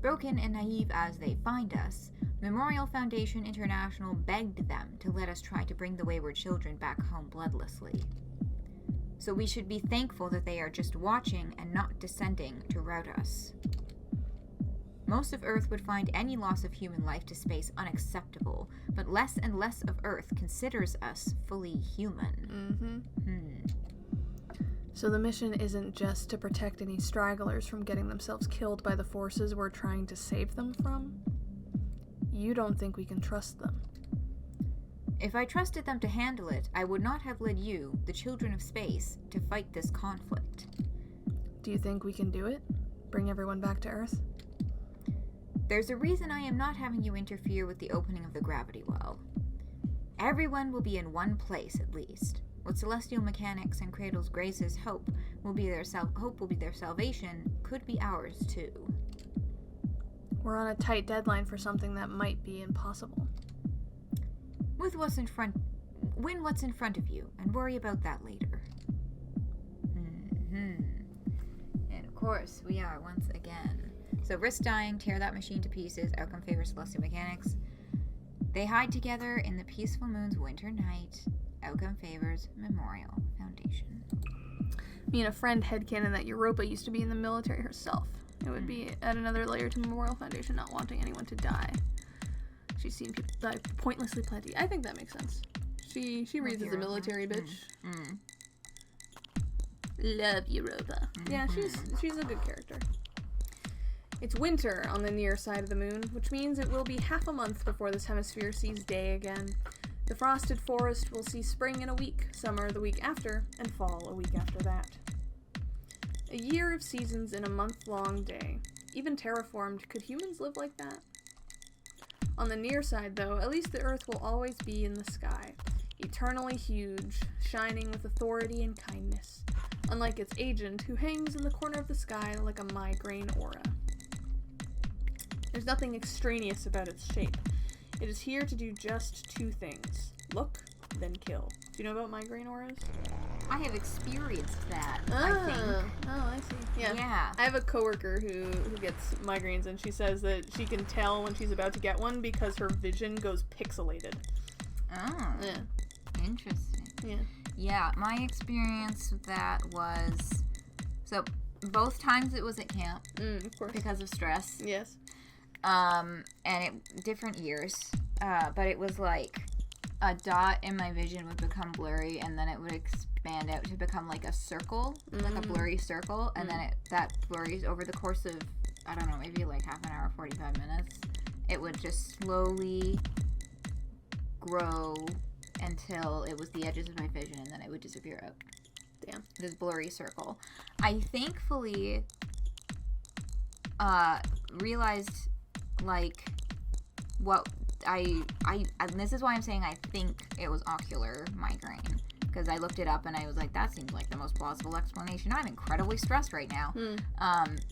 Broken and naive as they find us, Memorial Foundation International begged them to let us try to bring the wayward children back home bloodlessly. So we should be thankful that they are just watching and not descending to rout us. Most of Earth would find any loss of human life to space unacceptable, but less and less of Earth considers us fully human. So the mission isn't just to protect any stragglers from getting themselves killed by the forces we're trying to save them from? You don't think we can trust them? If I trusted them to handle it, I would not have led you, the children of space, to fight this conflict. Do you think we can do it? Bring everyone back to Earth? There's a reason I am not having you interfere with the opening of the gravity well. Everyone will be in one place, at least. What Celestial Mechanics and Cradle's Graces hope will be their salvation could be ours, too. We're on a tight deadline for something that might be impossible. Win what's in front of you, and worry about that later. course, we are once again. So risk dying, tear that machine to pieces, outcome favors celestial mechanics. They hide together in the peaceful moon's winter night. Outcome favors Memorial Foundation. Me and a friend headcanon that Europa used to be in the military herself. It would be add another layer to Memorial Foundation, not wanting anyone to die. She's seen people die pointlessly plenty. I think that makes sense. She reads as a military bitch. Love Europa. Yeah, she's a good character. It's winter on the near side of the moon, which means it will be half a month before this hemisphere sees day again. The frosted forest will see spring in a week, summer the week after, and fall a week after that. A year of seasons in a month-long day. Even terraformed, could humans live like that? On the near side, though, at least the Earth will always be in the sky, eternally huge, shining with authority and kindness, unlike its agent, who hangs in the corner of the sky like a migraine aura. There's nothing extraneous about its shape. It is here to do just two things. Look, then kill. Do you know about migraine auras? I have experienced that, I think. Oh, I see. Yeah. I have a coworker who gets migraines, and she says that she can tell when she's about to get one because her vision goes pixelated. Oh. Yeah. Interesting. Yeah. Yeah, my experience with that was... So, both times it was at camp. Of course. Because of stress. Yes. And different years. But it was like a dot in my vision would become blurry, and then it would expand out to become like a circle, like a blurry circle, and then that blurries over the course of, I don't know, maybe like half an hour, 45 minutes. It would just slowly grow until it was the edges of my vision, and then it would disappear out. Damn. This blurry circle. I thankfully realized, like, what and this is why I'm saying I think it was ocular migraine, because I looked it up and I was like, that seems like the most plausible explanation. I'm incredibly stressed right now.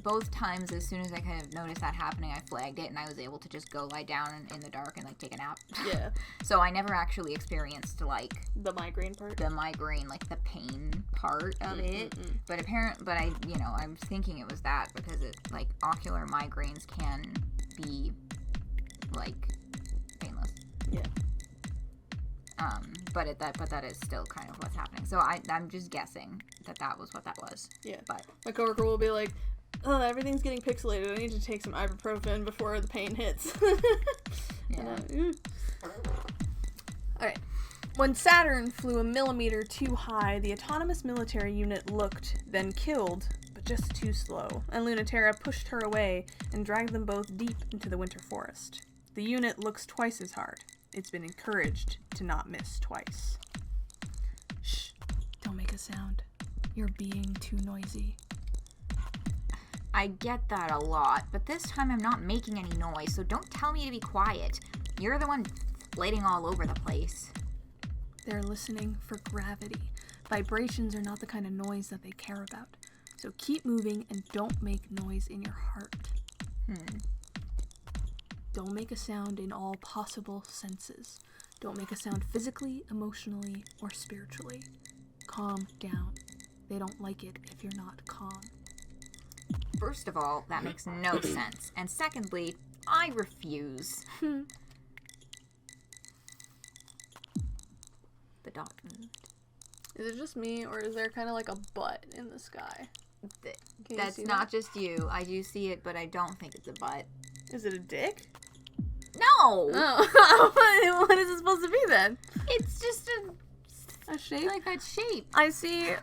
Both times, as soon as I kind of noticed that happening, I flagged it and I was able to just go lie down in the dark and like take a nap. Yeah. So I never actually experienced like the migraine part. Like the pain part of it. But I'm thinking it was that, because it like ocular migraines can be like painless. Yeah. But that is still kind of what's happening. So I'm just guessing that was what that was. Yeah. But my coworker will be like, "Oh, everything's getting pixelated. I need to take some ibuprofen before the pain hits." Yeah. Alright. When Saturn flew a millimeter too high, the autonomous military unit looked, then killed, but just too slow, and Luna-Terra pushed her away and dragged them both deep into the winter forest. The unit looks twice as hard. It's been encouraged to not miss twice. Shh. Don't make a sound. You're being too noisy. I get that a lot, but this time I'm not making any noise, so don't tell me to be quiet. You're the one flailing all over the place. They're listening for gravity. Vibrations are not the kind of noise that they care about. So keep moving and don't make noise in your heart. Don't make a sound in all possible senses. Don't make a sound physically, emotionally, or spiritually. Calm down. They don't like it if you're not calm. First of all, that makes no sense. And secondly, I refuse. The dot moved. Is it just me, or is there kind of like a butt in the sky? That's not just you. I do see it, but I don't think it's a butt. Is it a dick? No! Oh. What is it supposed to be then? It's just a shape? Like a shape. I see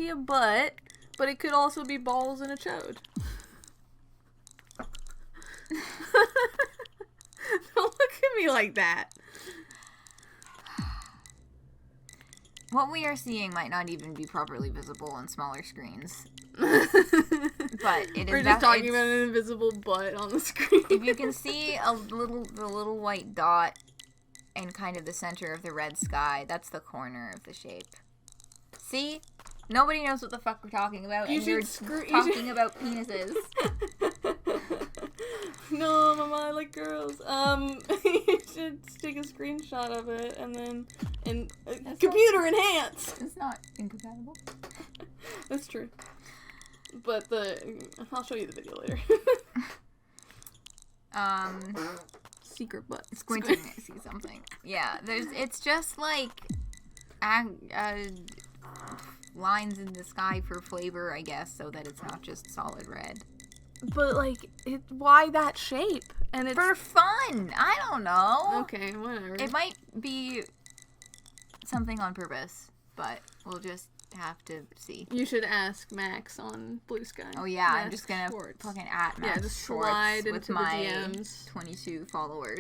a butt, but it could also be balls and a chode. Don't look at me like that. What we are seeing might not even be properly visible on smaller screens. But it is. We're just talking about an invisible butt on the screen. If you can see the little white dot in kind of the center of the red sky, that's the corner of the shape. See? Nobody knows what the fuck we're talking about, and you're talking about penises. No, Mama, I like girls. You should take a screenshot of it and computer enhance. It's not incompatible. That's true. But I'll show you the video later. Secret butt. Squinting, I see something. Yeah, it's just like lines in the sky for flavor, I guess, so that it's not just solid red. But, like, why that shape? And it's... For fun! I don't know. Okay, whatever. It might be something on purpose, but we'll just have to see. You should ask Max on Bluesky. Oh yeah, Max I'm just gonna Schwartz. fucking at Max just Schwartz slide with into my the DMs. 22 followers.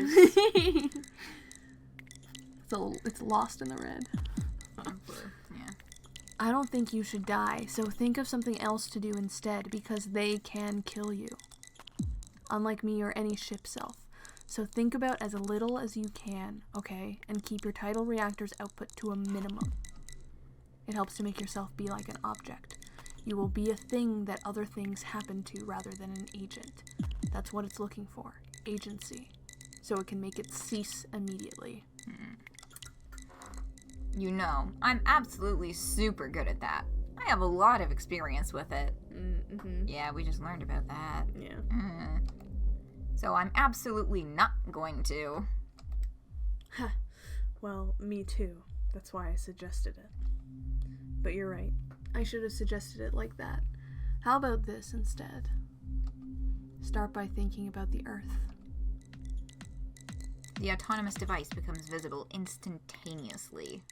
It's lost in the red. Yeah. I don't think you should die, so think of something else to do instead, because they can kill you. Unlike me or any ship self. So think about as little as you can, okay? And keep your tidal reactor's output to a minimum. It helps to make yourself be like an object. You will be a thing that other things happen to rather than an agent. That's what it's looking for. Agency. So it can make it cease immediately. You know, I'm absolutely super good at that. I have a lot of experience with it. Mm-hmm. Yeah, we just learned about that. Yeah. So I'm absolutely not going to. Well, me too. That's why I suggested it. But you're right. I should have suggested it like that. How about this instead? Start by thinking about the Earth. The autonomous device becomes visible instantaneously.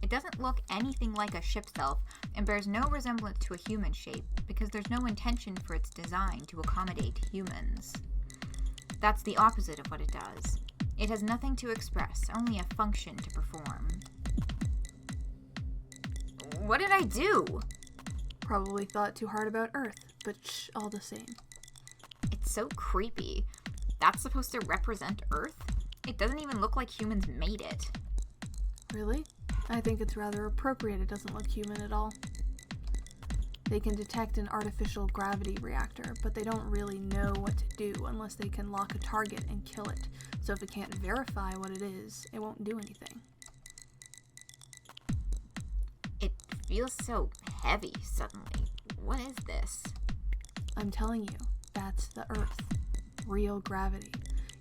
It doesn't look anything like a ship self and bears no resemblance to a human shape because there's no intention for its design to accommodate humans. That's the opposite of what it does. It has nothing to express, only a function to perform. What did I do? Probably thought too hard about Earth, but all the same. It's so creepy. That's supposed to represent Earth? It doesn't even look like humans made it. Really? I think it's rather appropriate it doesn't look human at all. They can detect an artificial gravity reactor, but they don't really know what to do unless they can lock a target and kill it. So if it can't verify what it is, it won't do anything. It feels so heavy suddenly. What is this? I'm telling you, that's the Earth. Real gravity.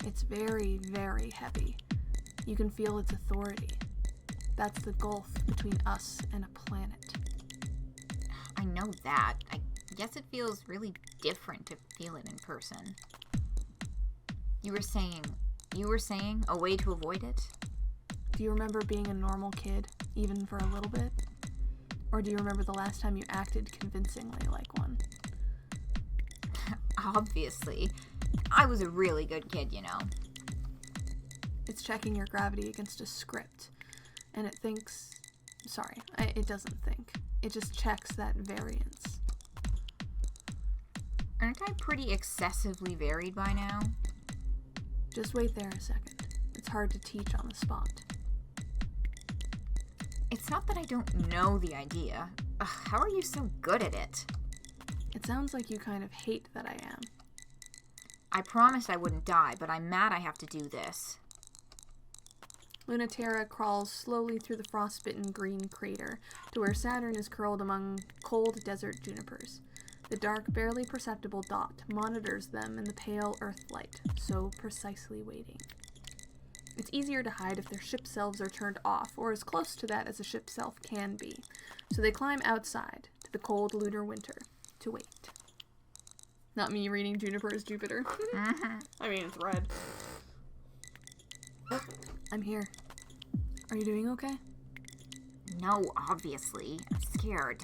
It's very, very heavy. You can feel its authority. That's the gulf between us and a planet. I know that. I guess it feels really different to feel it in person. You were saying a way to avoid it? Do you remember being a normal kid, even for a little bit? Or do you remember the last time you acted convincingly like one? Obviously. I was a really good kid, you know. It's checking your gravity against a script. And it thinks... Sorry, it doesn't think. It just checks that variance. Aren't I pretty excessively varied by now? Just wait there a second. It's hard to teach on the spot. It's not that I don't know the idea. Ugh, how are you so good at it? It sounds like you kind of hate that I am. I promised I wouldn't die, but I'm mad I have to do this. Luna-Terra crawls slowly through the frostbitten green crater to where Saturn is curled among cold desert junipers. The dark, barely perceptible dot monitors them in the pale earth light, so precisely waiting. It's easier to hide if their ship selves are turned off, or as close to that as a ship self can be, so they climb outside to the cold lunar winter to wait. Not me reading Juniper is Jupiter. I mean, it's red. I'm here. Are you doing okay? No, obviously. I'm scared.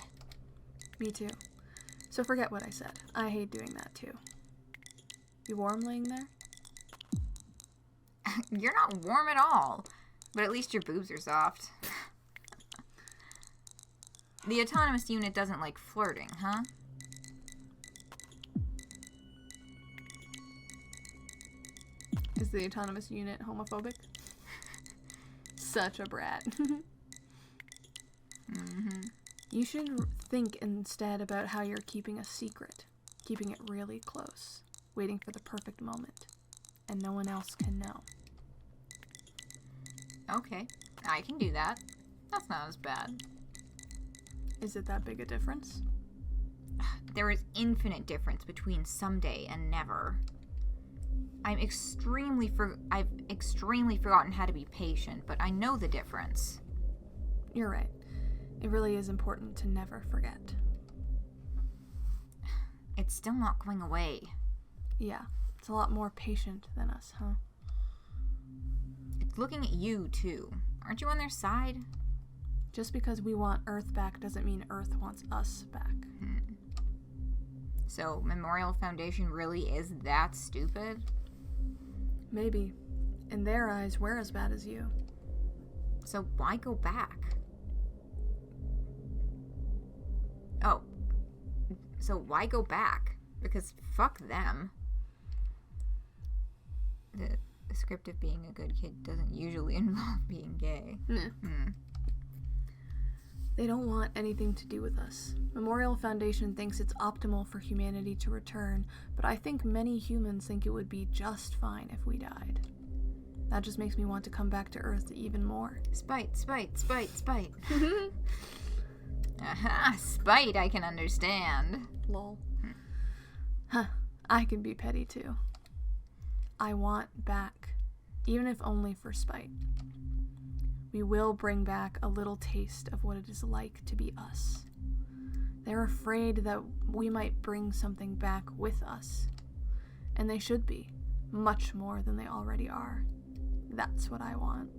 Me too. So forget what I said. I hate doing that too. You warm laying there? You're not warm at all. But at least your boobs are soft. The autonomous unit doesn't like flirting, huh? Is the autonomous unit homophobic? Such a brat. You should think instead about how you're keeping a secret. Keeping it really close. Waiting for the perfect moment. And no one else can know. Okay, I can do that. That's not as bad. Is it that big a difference? There is infinite difference between someday and never. I've extremely forgotten how to be patient, but I know the difference. You're right. It really is important to never forget. It's still not going away. Yeah, it's a lot more patient than us, huh? It's looking at you, too. Aren't you on their side? Just because we want Earth back doesn't mean Earth wants us back. So, Memorial Foundation really is that stupid? Maybe. In their eyes, we're as bad as you. So why go back? Oh. So why go back? Because fuck them. The script of being a good kid doesn't usually involve being gay. They don't want anything to do with us. Memorial Foundation thinks it's optimal for humanity to return, but I think many humans think it would be just fine if we died. That just makes me want to come back to Earth even more. Spite, spite, spite, spite. Aha, spite I can understand. Lol. Huh, I can be petty too. I want back, even if only for spite. We will bring back a little taste of what it is like to be us. They're afraid that we might bring something back with us. And they should be, much more than they already are. That's what I want.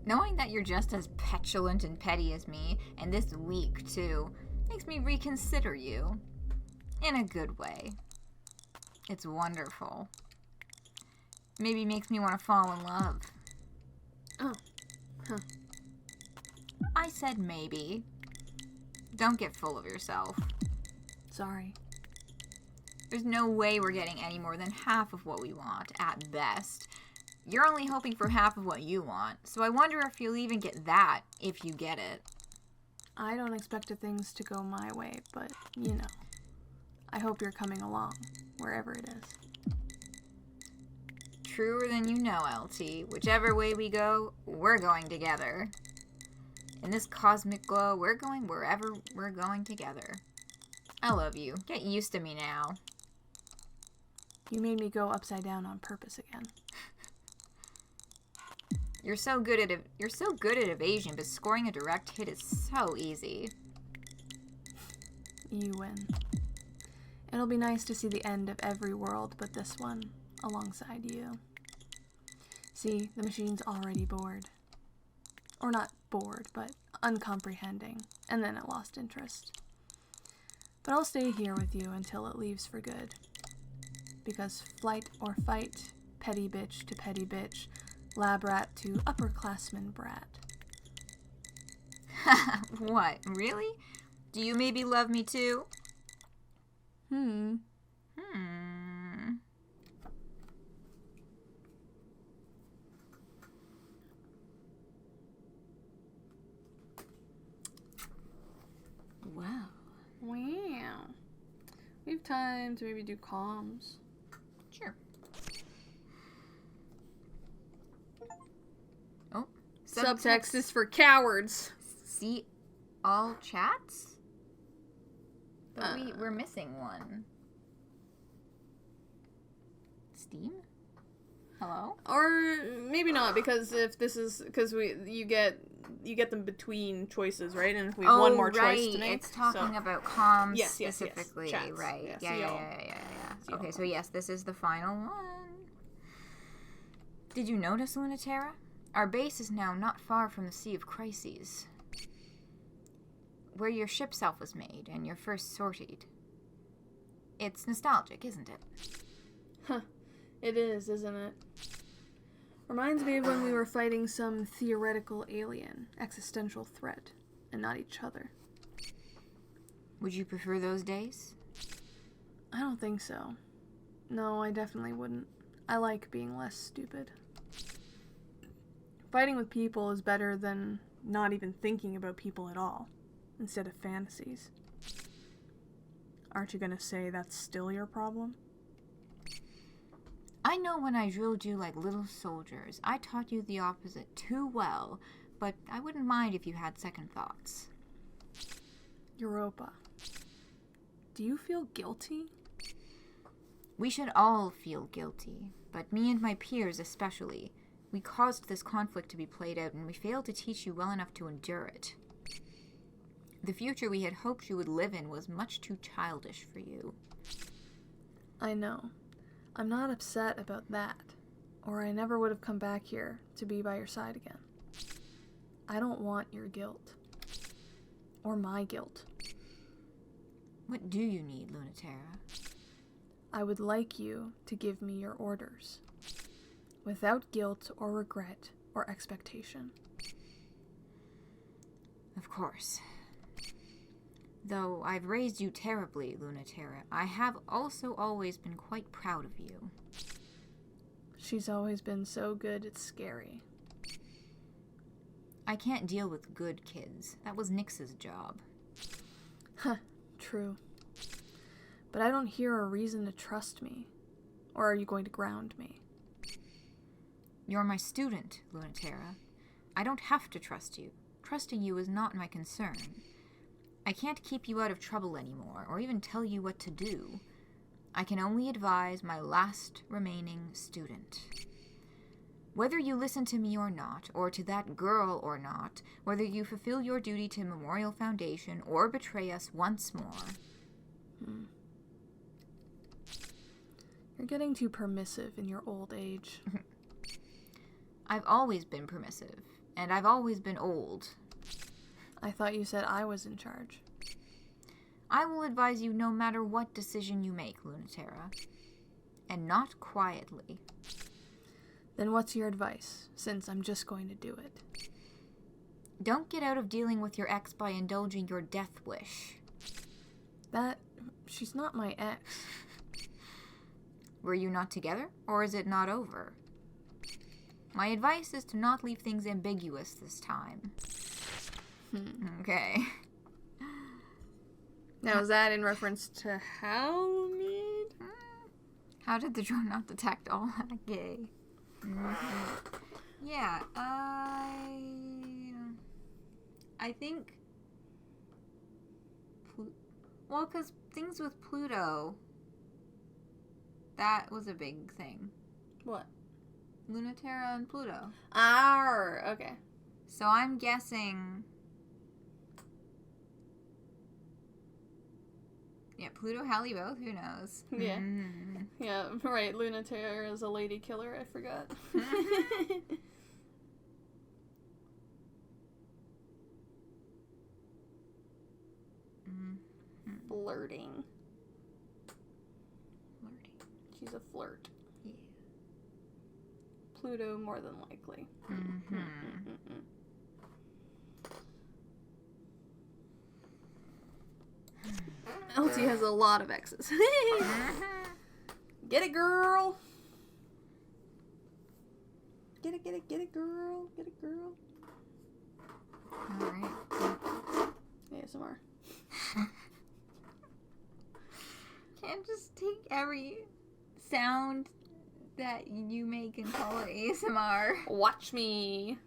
Knowing that you're just as petulant and petty as me, and this weak too, makes me reconsider you. In a good way. It's wonderful. Maybe makes me want to fall in love. Oh. Huh. I said maybe. Don't get full of yourself. Sorry. There's no way we're getting any more than half of what we want, at best. You're only hoping for half of what you want, so I wonder if you'll even get that, if you get it. I don't expect things to go my way, but, you know. I hope you're coming along, wherever it is. Truer than you know, LT. Whichever way we go, we're going together. In this cosmic glow, we're going wherever we're going together. I love you. Get used to me now. You made me go upside down on purpose again. You're so good at evasion, but scoring a direct hit is so easy. You win. It'll be nice to see the end of every world but this one, alongside you. See, the machine's already bored. Or not bored, but uncomprehending, and then it lost interest. But I'll stay here with you until it leaves for good. Because flight or fight, petty bitch to petty bitch, lab rat to upperclassman brat. What, really? Do you maybe love me too? Wow. We have time to maybe do comms. Sure. Oh. Subtext is for cowards. See all chats? But we're missing one. Steam? Hello? Or maybe not, because if this is you get them between choices, right? And if we have one more choice to make, it's talking about comms yes, specifically, yes. Chats. Right? Yeah. Okay, so yes, this is the final one. Did you notice, Luna-Terra? Our base is now not far from the Sea of Crises, where your ship self was made and your first sortied. It's nostalgic, isn't it? Huh. It is, isn't it? Reminds me of when we were fighting some theoretical alien, existential threat, and not each other. Would you prefer those days? I don't think so. No, I definitely wouldn't. I like being less stupid. Fighting with people is better than not even thinking about people at all, instead of fantasies. Aren't you gonna say that's still your problem? I know when I drilled you like little soldiers, I taught you the opposite too well, but I wouldn't mind if you had second thoughts. Europa. Do you feel guilty? We should all feel guilty, but me and my peers especially. We caused this conflict to be played out, and we failed to teach you well enough to endure it. The future we had hoped you would live in was much too childish for you. I know. I'm not upset about that, or I never would have come back here to be by your side again. I don't want your guilt. Or my guilt. What do you need, Luna-Terra? I would like you to give me your orders, without guilt or regret or expectation. Of course. Though I've raised you terribly, Luna-Terra, I have also always been quite proud of you. She's always been so good, it's scary. I can't deal with good kids. That was Nyx's job. Huh, true. But I don't hear a reason to trust me. Or are you going to ground me? You're my student, Luna-Terra. I don't have to trust you. Trusting you is not my concern. I can't keep you out of trouble anymore, or even tell you what to do. I can only advise my last remaining student. Whether you listen to me or not, or to that girl or not, whether you fulfill your duty to Memorial Foundation or betray us once more. You're getting too permissive in your old age. I've always been permissive, and I've always been old. I thought you said I was in charge. I will advise you no matter what decision you make, Luna-Terra. And not quietly. Then what's your advice, since I'm just going to do it? Don't get out of dealing with your ex by indulging your death wish. She's not my ex. Were you not together, or is it not over? My advice is to not leave things ambiguous this time. Okay. Now, is that in reference to Halloween? How did the drone not detect all that gay? Yeah, I think... Well, because things with Pluto, that was a big thing. What? Luna-Terra and Pluto. Okay. So I'm guessing... Yeah, Pluto, Halley both, who knows? Yeah. Yeah, right, Luna-Terra is a lady killer, I forgot. Flirting. She's a flirt. Yeah. Pluto, more than likely. LT has a lot of exes. Get it, girl. Get it, girl. Get it, girl. Alright. ASMR. Can't just take every sound that you make and call it ASMR. Watch me.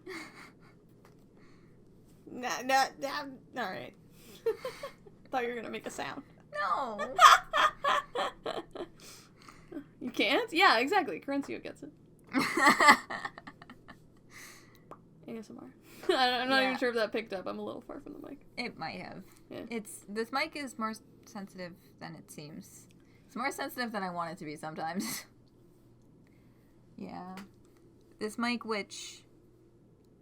Alright. Thought you were gonna make a sound. No. You can't? Yeah, exactly. Corencio gets it. ASMR. I'm not even sure if that picked up. I'm a little far from the mic. It might have. Yeah. This mic is more sensitive than it seems. It's more sensitive than I want it to be sometimes. Yeah. This mic, which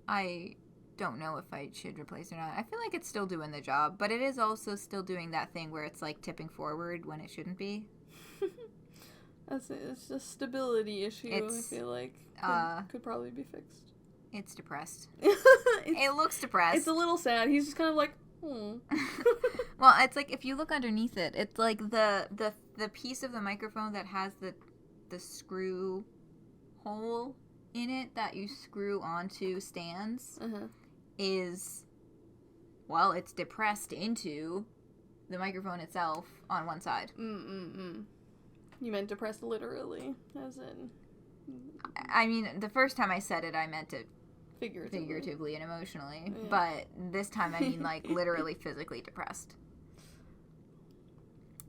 I don't know if I should replace or not. I feel like it's still doing the job, but it is also still doing that thing where it's like tipping forward when it shouldn't be. It's a stability issue. I feel like could probably be fixed. It's depressed. It looks depressed. It's a little sad. He's just kind of like, Well, it's like if you look underneath it, it's like the piece of the microphone that has the screw hole in it that you screw onto stands is, well, it's depressed into the microphone itself on one side. You meant depressed literally, as in... I mean, the first time I said it, I meant it figuratively and emotionally. Yeah. But this time, I mean, like, literally physically depressed.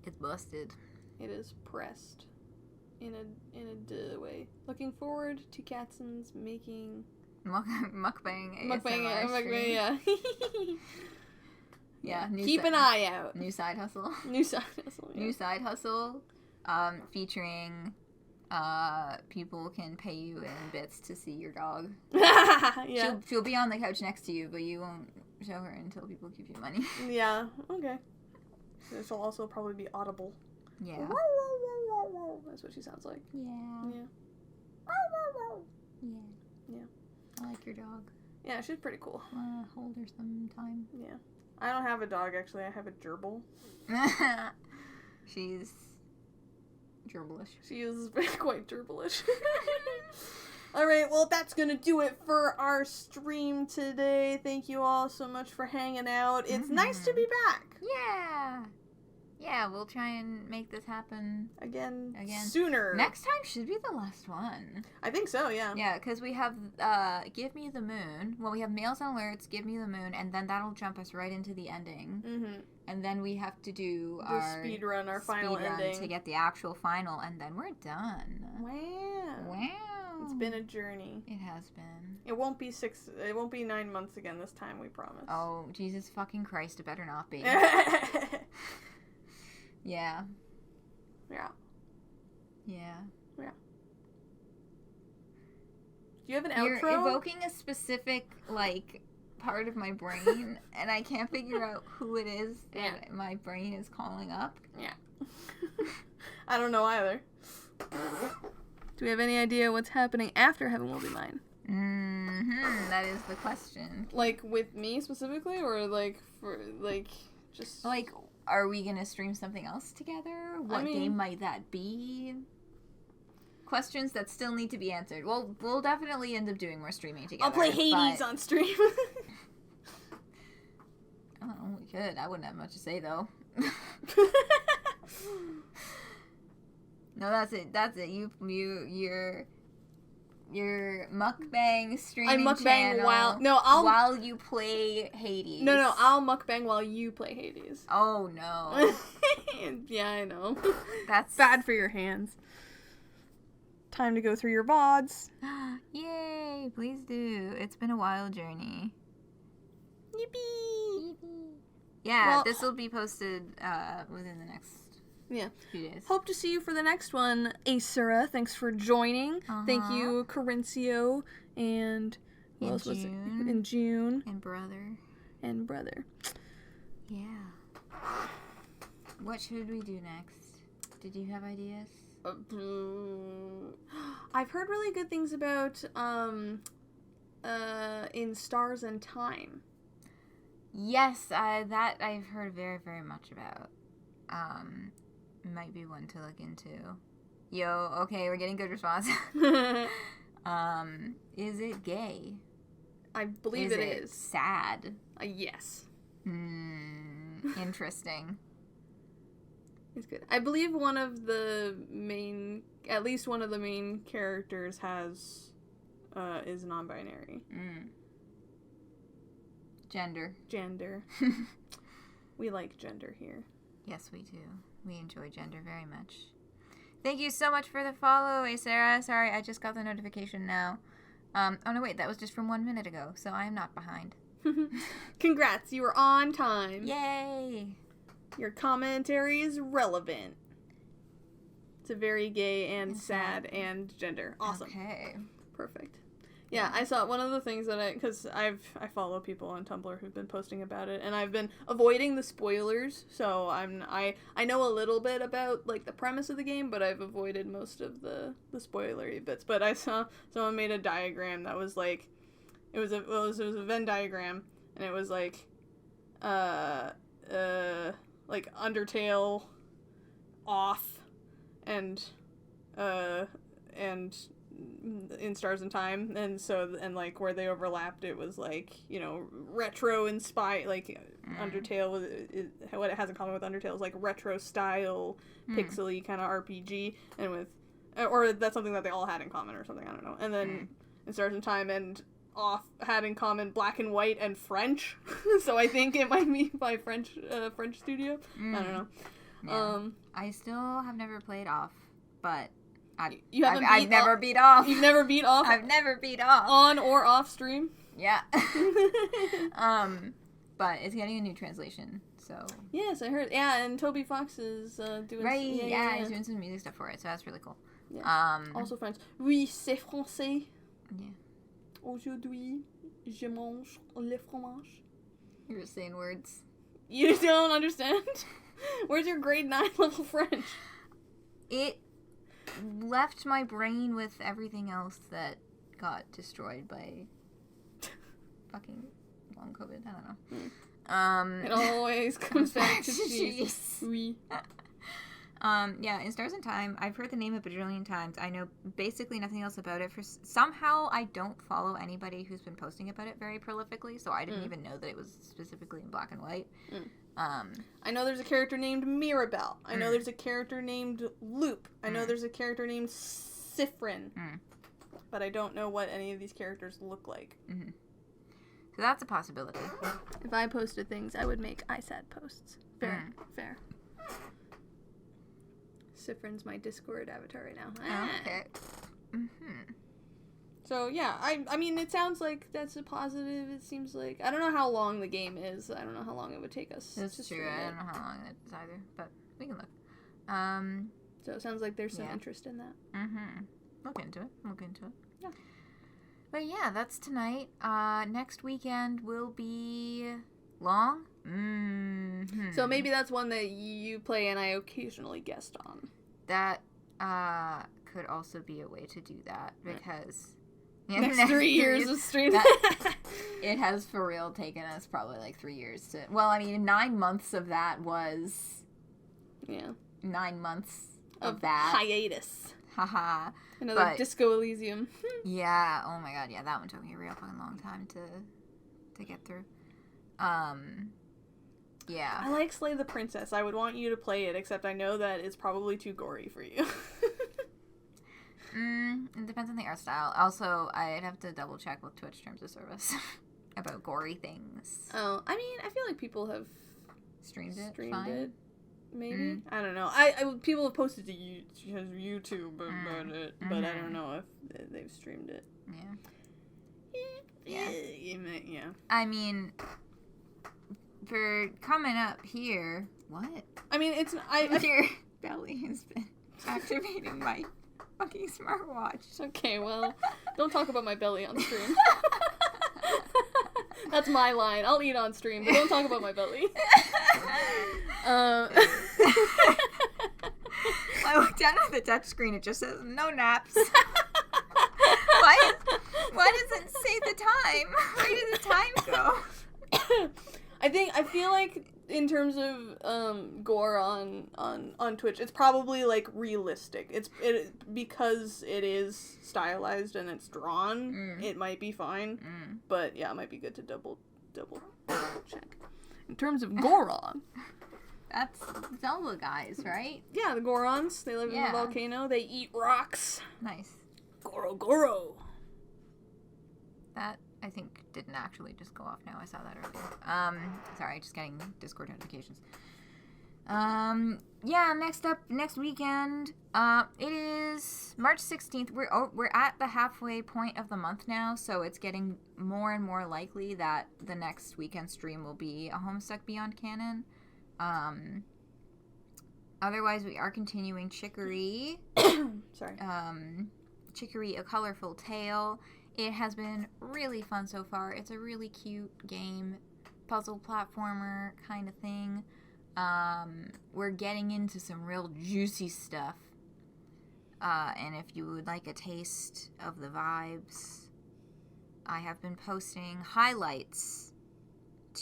It's busted. It is pressed in a way. Looking forward to Katson's making Mukbang mukbang, yeah. Yeah. Keep an eye out. New side hustle. New side hustle. Yeah. New side hustle. Featuring people can pay you in bits to see your dog. Yeah. She'll be on the couch next to you, but you won't show her until people give you money. Yeah. Okay. This will also probably be audible. Yeah. That's what she sounds like. Yeah. Yeah. Yeah. Yeah. I like your dog. Yeah, she's pretty cool. Hold her sometime. Yeah. I don't have a dog, actually. I have a gerbil. She's gerbilish. She is quite gerbilish. Alright, well, that's gonna do it for our stream today. Thank you all so much for hanging out. It's nice to be back. Yeah. Yeah, we'll try and make this happen Again. Sooner. Next time should be the last one. I think so, yeah. Yeah, because we have Give Me the Moon. Well, we have Mails and Alerts, Give Me the Moon, and then that'll jump us right into the ending. Mm-hmm. And then we have to do our speed run, our final ending. To get the actual final, and then we're done. Wow. It's been a journey. It has been. It won't be 9 months again this time, we promise. Oh, Jesus fucking Christ, it better not be. Yeah. Yeah. Yeah. Yeah. Do you have an You're outro? You're evoking a specific, part of my brain, and I can't figure out who it is that my brain is calling up. Yeah. I don't know either. Do we have any idea what's happening after Heaven Will Be Mine? Mm-hmm. That is the question. With me specifically, or just... Are we gonna stream something else together? What game might that be? Questions that still need to be answered. Well, we'll definitely end up doing more streaming together. I'll play Hades on stream. Oh, we could. I wouldn't have much to say, though. No, that's it. Your mukbang streaming channel. while you play Hades. No, I'll mukbang while you play Hades. Oh no. Yeah, I know. That's bad for your hands. Time to go through your VODs. Yay! Please do. It's been a wild journey. Yippee! Yeah, this will be posted within the next few days. Hope to see you for the next one. Asura, thanks for joining. Thank you, Corincio, and who else was it? In June. And brother. Yeah. What should we do next? Did you have ideas? I've heard really good things about In Stars and Time. Yes, that I've heard very, very much about. Might be one to look into. Yo, okay, we're getting good response. Is it gay? I believe it is. Sad? Yes. Interesting. It's good. I believe at least one of the main characters is non-binary. Gender. We like gender here. Yes, we do. We enjoy gender very much. Thank you so much for the follow, Sarah. Sorry, I just got the notification now. Oh no, wait, that was just from 1 minute ago, so I am not behind. Congrats, you were on time. Yay! Your commentary is relevant. It's a very gay and sad and gender. Awesome. Okay. Perfect. Yeah, I saw one of the things that because I follow people on Tumblr who've been posting about it, and I've been avoiding the spoilers, so I know a little bit about the premise of the game, but I've avoided most of the spoilery bits. But I saw someone made a diagram that was it was a Venn diagram, and it was Undertale off and In Stars and Time, and where they overlapped, it was retro inspired, Undertale what it has in common with Undertale is retro style pixely kind of RPG, and with or that's something that they all had in common or something, I don't know. And then In Stars and Time and Off had in common black and white and French. So I think it might be by French studio. I don't know. Yeah. I still have never played off, but I've never beat off. You've never beat off? I've never beat off. On or off stream? Yeah. But it's getting a new translation, so. Yes, I heard. Yeah, and Toby Fox is doing. Right. He's doing some music stuff for it, so that's really cool. Yeah. Also French. Oui, c'est français. Yeah. Aujourd'hui, je mange le fromage. You're just saying words. You don't understand? Where's your grade 9 level French? It left my brain with everything else that got destroyed by fucking long COVID. I don't know. It always comes back to cheese. Oui. Yeah, in Stars in Time, I've heard the name a bajillion times. I know basically nothing else about it. Somehow I don't follow anybody who's been posting about it very prolifically, so I didn't even know that it was specifically in black and white. I know there's a character named Mirabelle. I know there's a character named Loop. I know there's a character named Sifrin. But I don't know what any of these characters look like. Mm-hmm. So that's a possibility. If I posted things, I would make iSat posts. Fair. Sifrin's my Discord avatar right now. Oh, okay. Mm-hmm. So, yeah, I mean, it sounds like that's a positive. It seems like... I don't know how long the game is. I don't know how long it would take us. That's true. I don't know how long it is either, but we can look. So it sounds like there's some interest in that. Mm-hmm. Look into it. Yeah. But yeah, that's tonight. Next weekend will be long. Mm-hmm. So maybe that's one that you play and I occasionally guest on. That could also be a way to do that, because next 3 years of stream. It has for real taken us probably like 3 years to. Well, I mean, 9 months of that was. 9 month of that hiatus. Haha. Another Disco Elysium. Yeah. Oh my god. Yeah, that one took me a real fucking long time to get through. Yeah. I like Slay the Princess. I would want you to play it, except I know that it's probably too gory for you. It depends on the art style. Also, I'd have to double check with Twitch terms of service about gory things. Oh, I mean, I feel like people have streamed it. Maybe. I don't know. I people have posted to YouTube about it, but I don't know if they've streamed it. Yeah. I mean, for coming up here, what? I mean, it's your belly has been activating my fucking smartwatch. Okay, well, don't talk about my belly on stream. That's my line. I'll eat on stream, but don't talk about my belly. I looked down at the touch screen. It just says no naps. Why does it say the time? Where did the time go? I feel like in terms of gore on Twitch, it's probably like realistic. Because it is stylized and it's drawn. It might be fine, but yeah, it might be good to double check. In terms of Goron, that's Zelda guys, right? Yeah, the Gorons. They live in the volcano. They eat rocks. Nice. Goro. That, I think, didn't actually just go off now. I saw that earlier. Sorry, just getting Discord notifications. Yeah, next weekend, it is March 16th. We're at the halfway point of the month now, so it's getting more and more likely that the next weekend stream will be a Homestuck Beyond Canon. Otherwise, we are continuing Chicory. Sorry. Chicory, A Colorful Tale. It has been really fun so far. It's a really cute game, puzzle platformer kind of thing. We're getting into some real juicy stuff. And if you would like a taste of the vibes, I have been posting highlights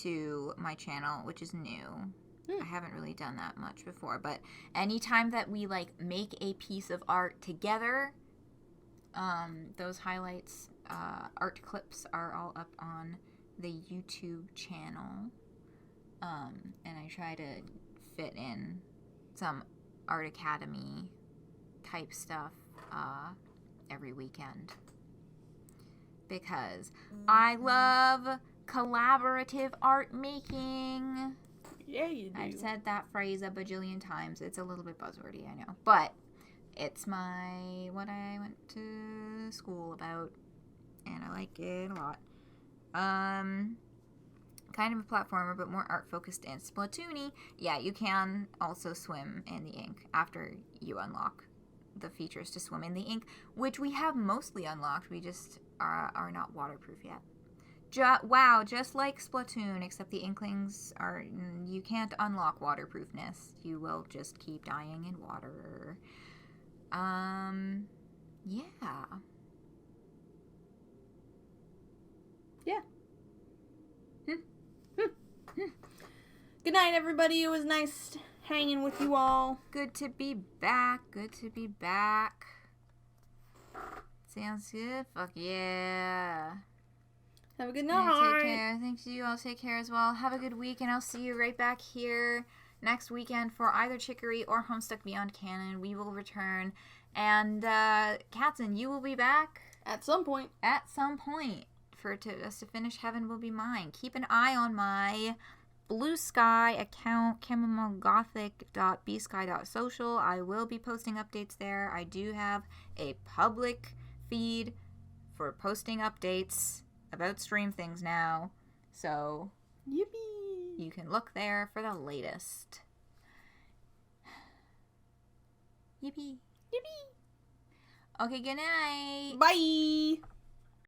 to my channel, which is new. I haven't really done that much before, but anytime that we like make a piece of art together, those highlights, art clips are all up on the YouTube channel. And I try to fit in some Art Academy type stuff every weekend, because I love collaborative art making. Yeah, you do. I've said that phrase a bajillion times. It's a little bit buzzwordy, I know. But it's what I went to school about, and I like it a lot. Kind of a platformer, but more art-focused and Splatoony. Yeah, you can also swim in the ink after you unlock the features to swim in the ink, which we have mostly unlocked. We just are not waterproof yet. Wow, just like Splatoon, except the Inklings are... You can't unlock waterproofness. You will just keep dying in water. Yeah. Yeah. Good night, everybody. It was nice hanging with you all. Good to be back. Good to be back. Sounds good. Fuck yeah. Have a good Yeah, night. take care. Thanks, you all. Take care as well. Have a good week, and I'll see you right back here next weekend for either Chicory or Homestuck Beyond Canon. We will return. And, Katzen, you will be back? At some point. At some point. For us to finish Heaven Will Be Mine. Keep an eye on my Bluesky account, chamomileGothic.bsky.social. I will be posting updates there. I do have a public feed for posting updates about stream things now, so Yippee! you can look there for the latest. Yippee! Yippee! Okay, good night! Bye!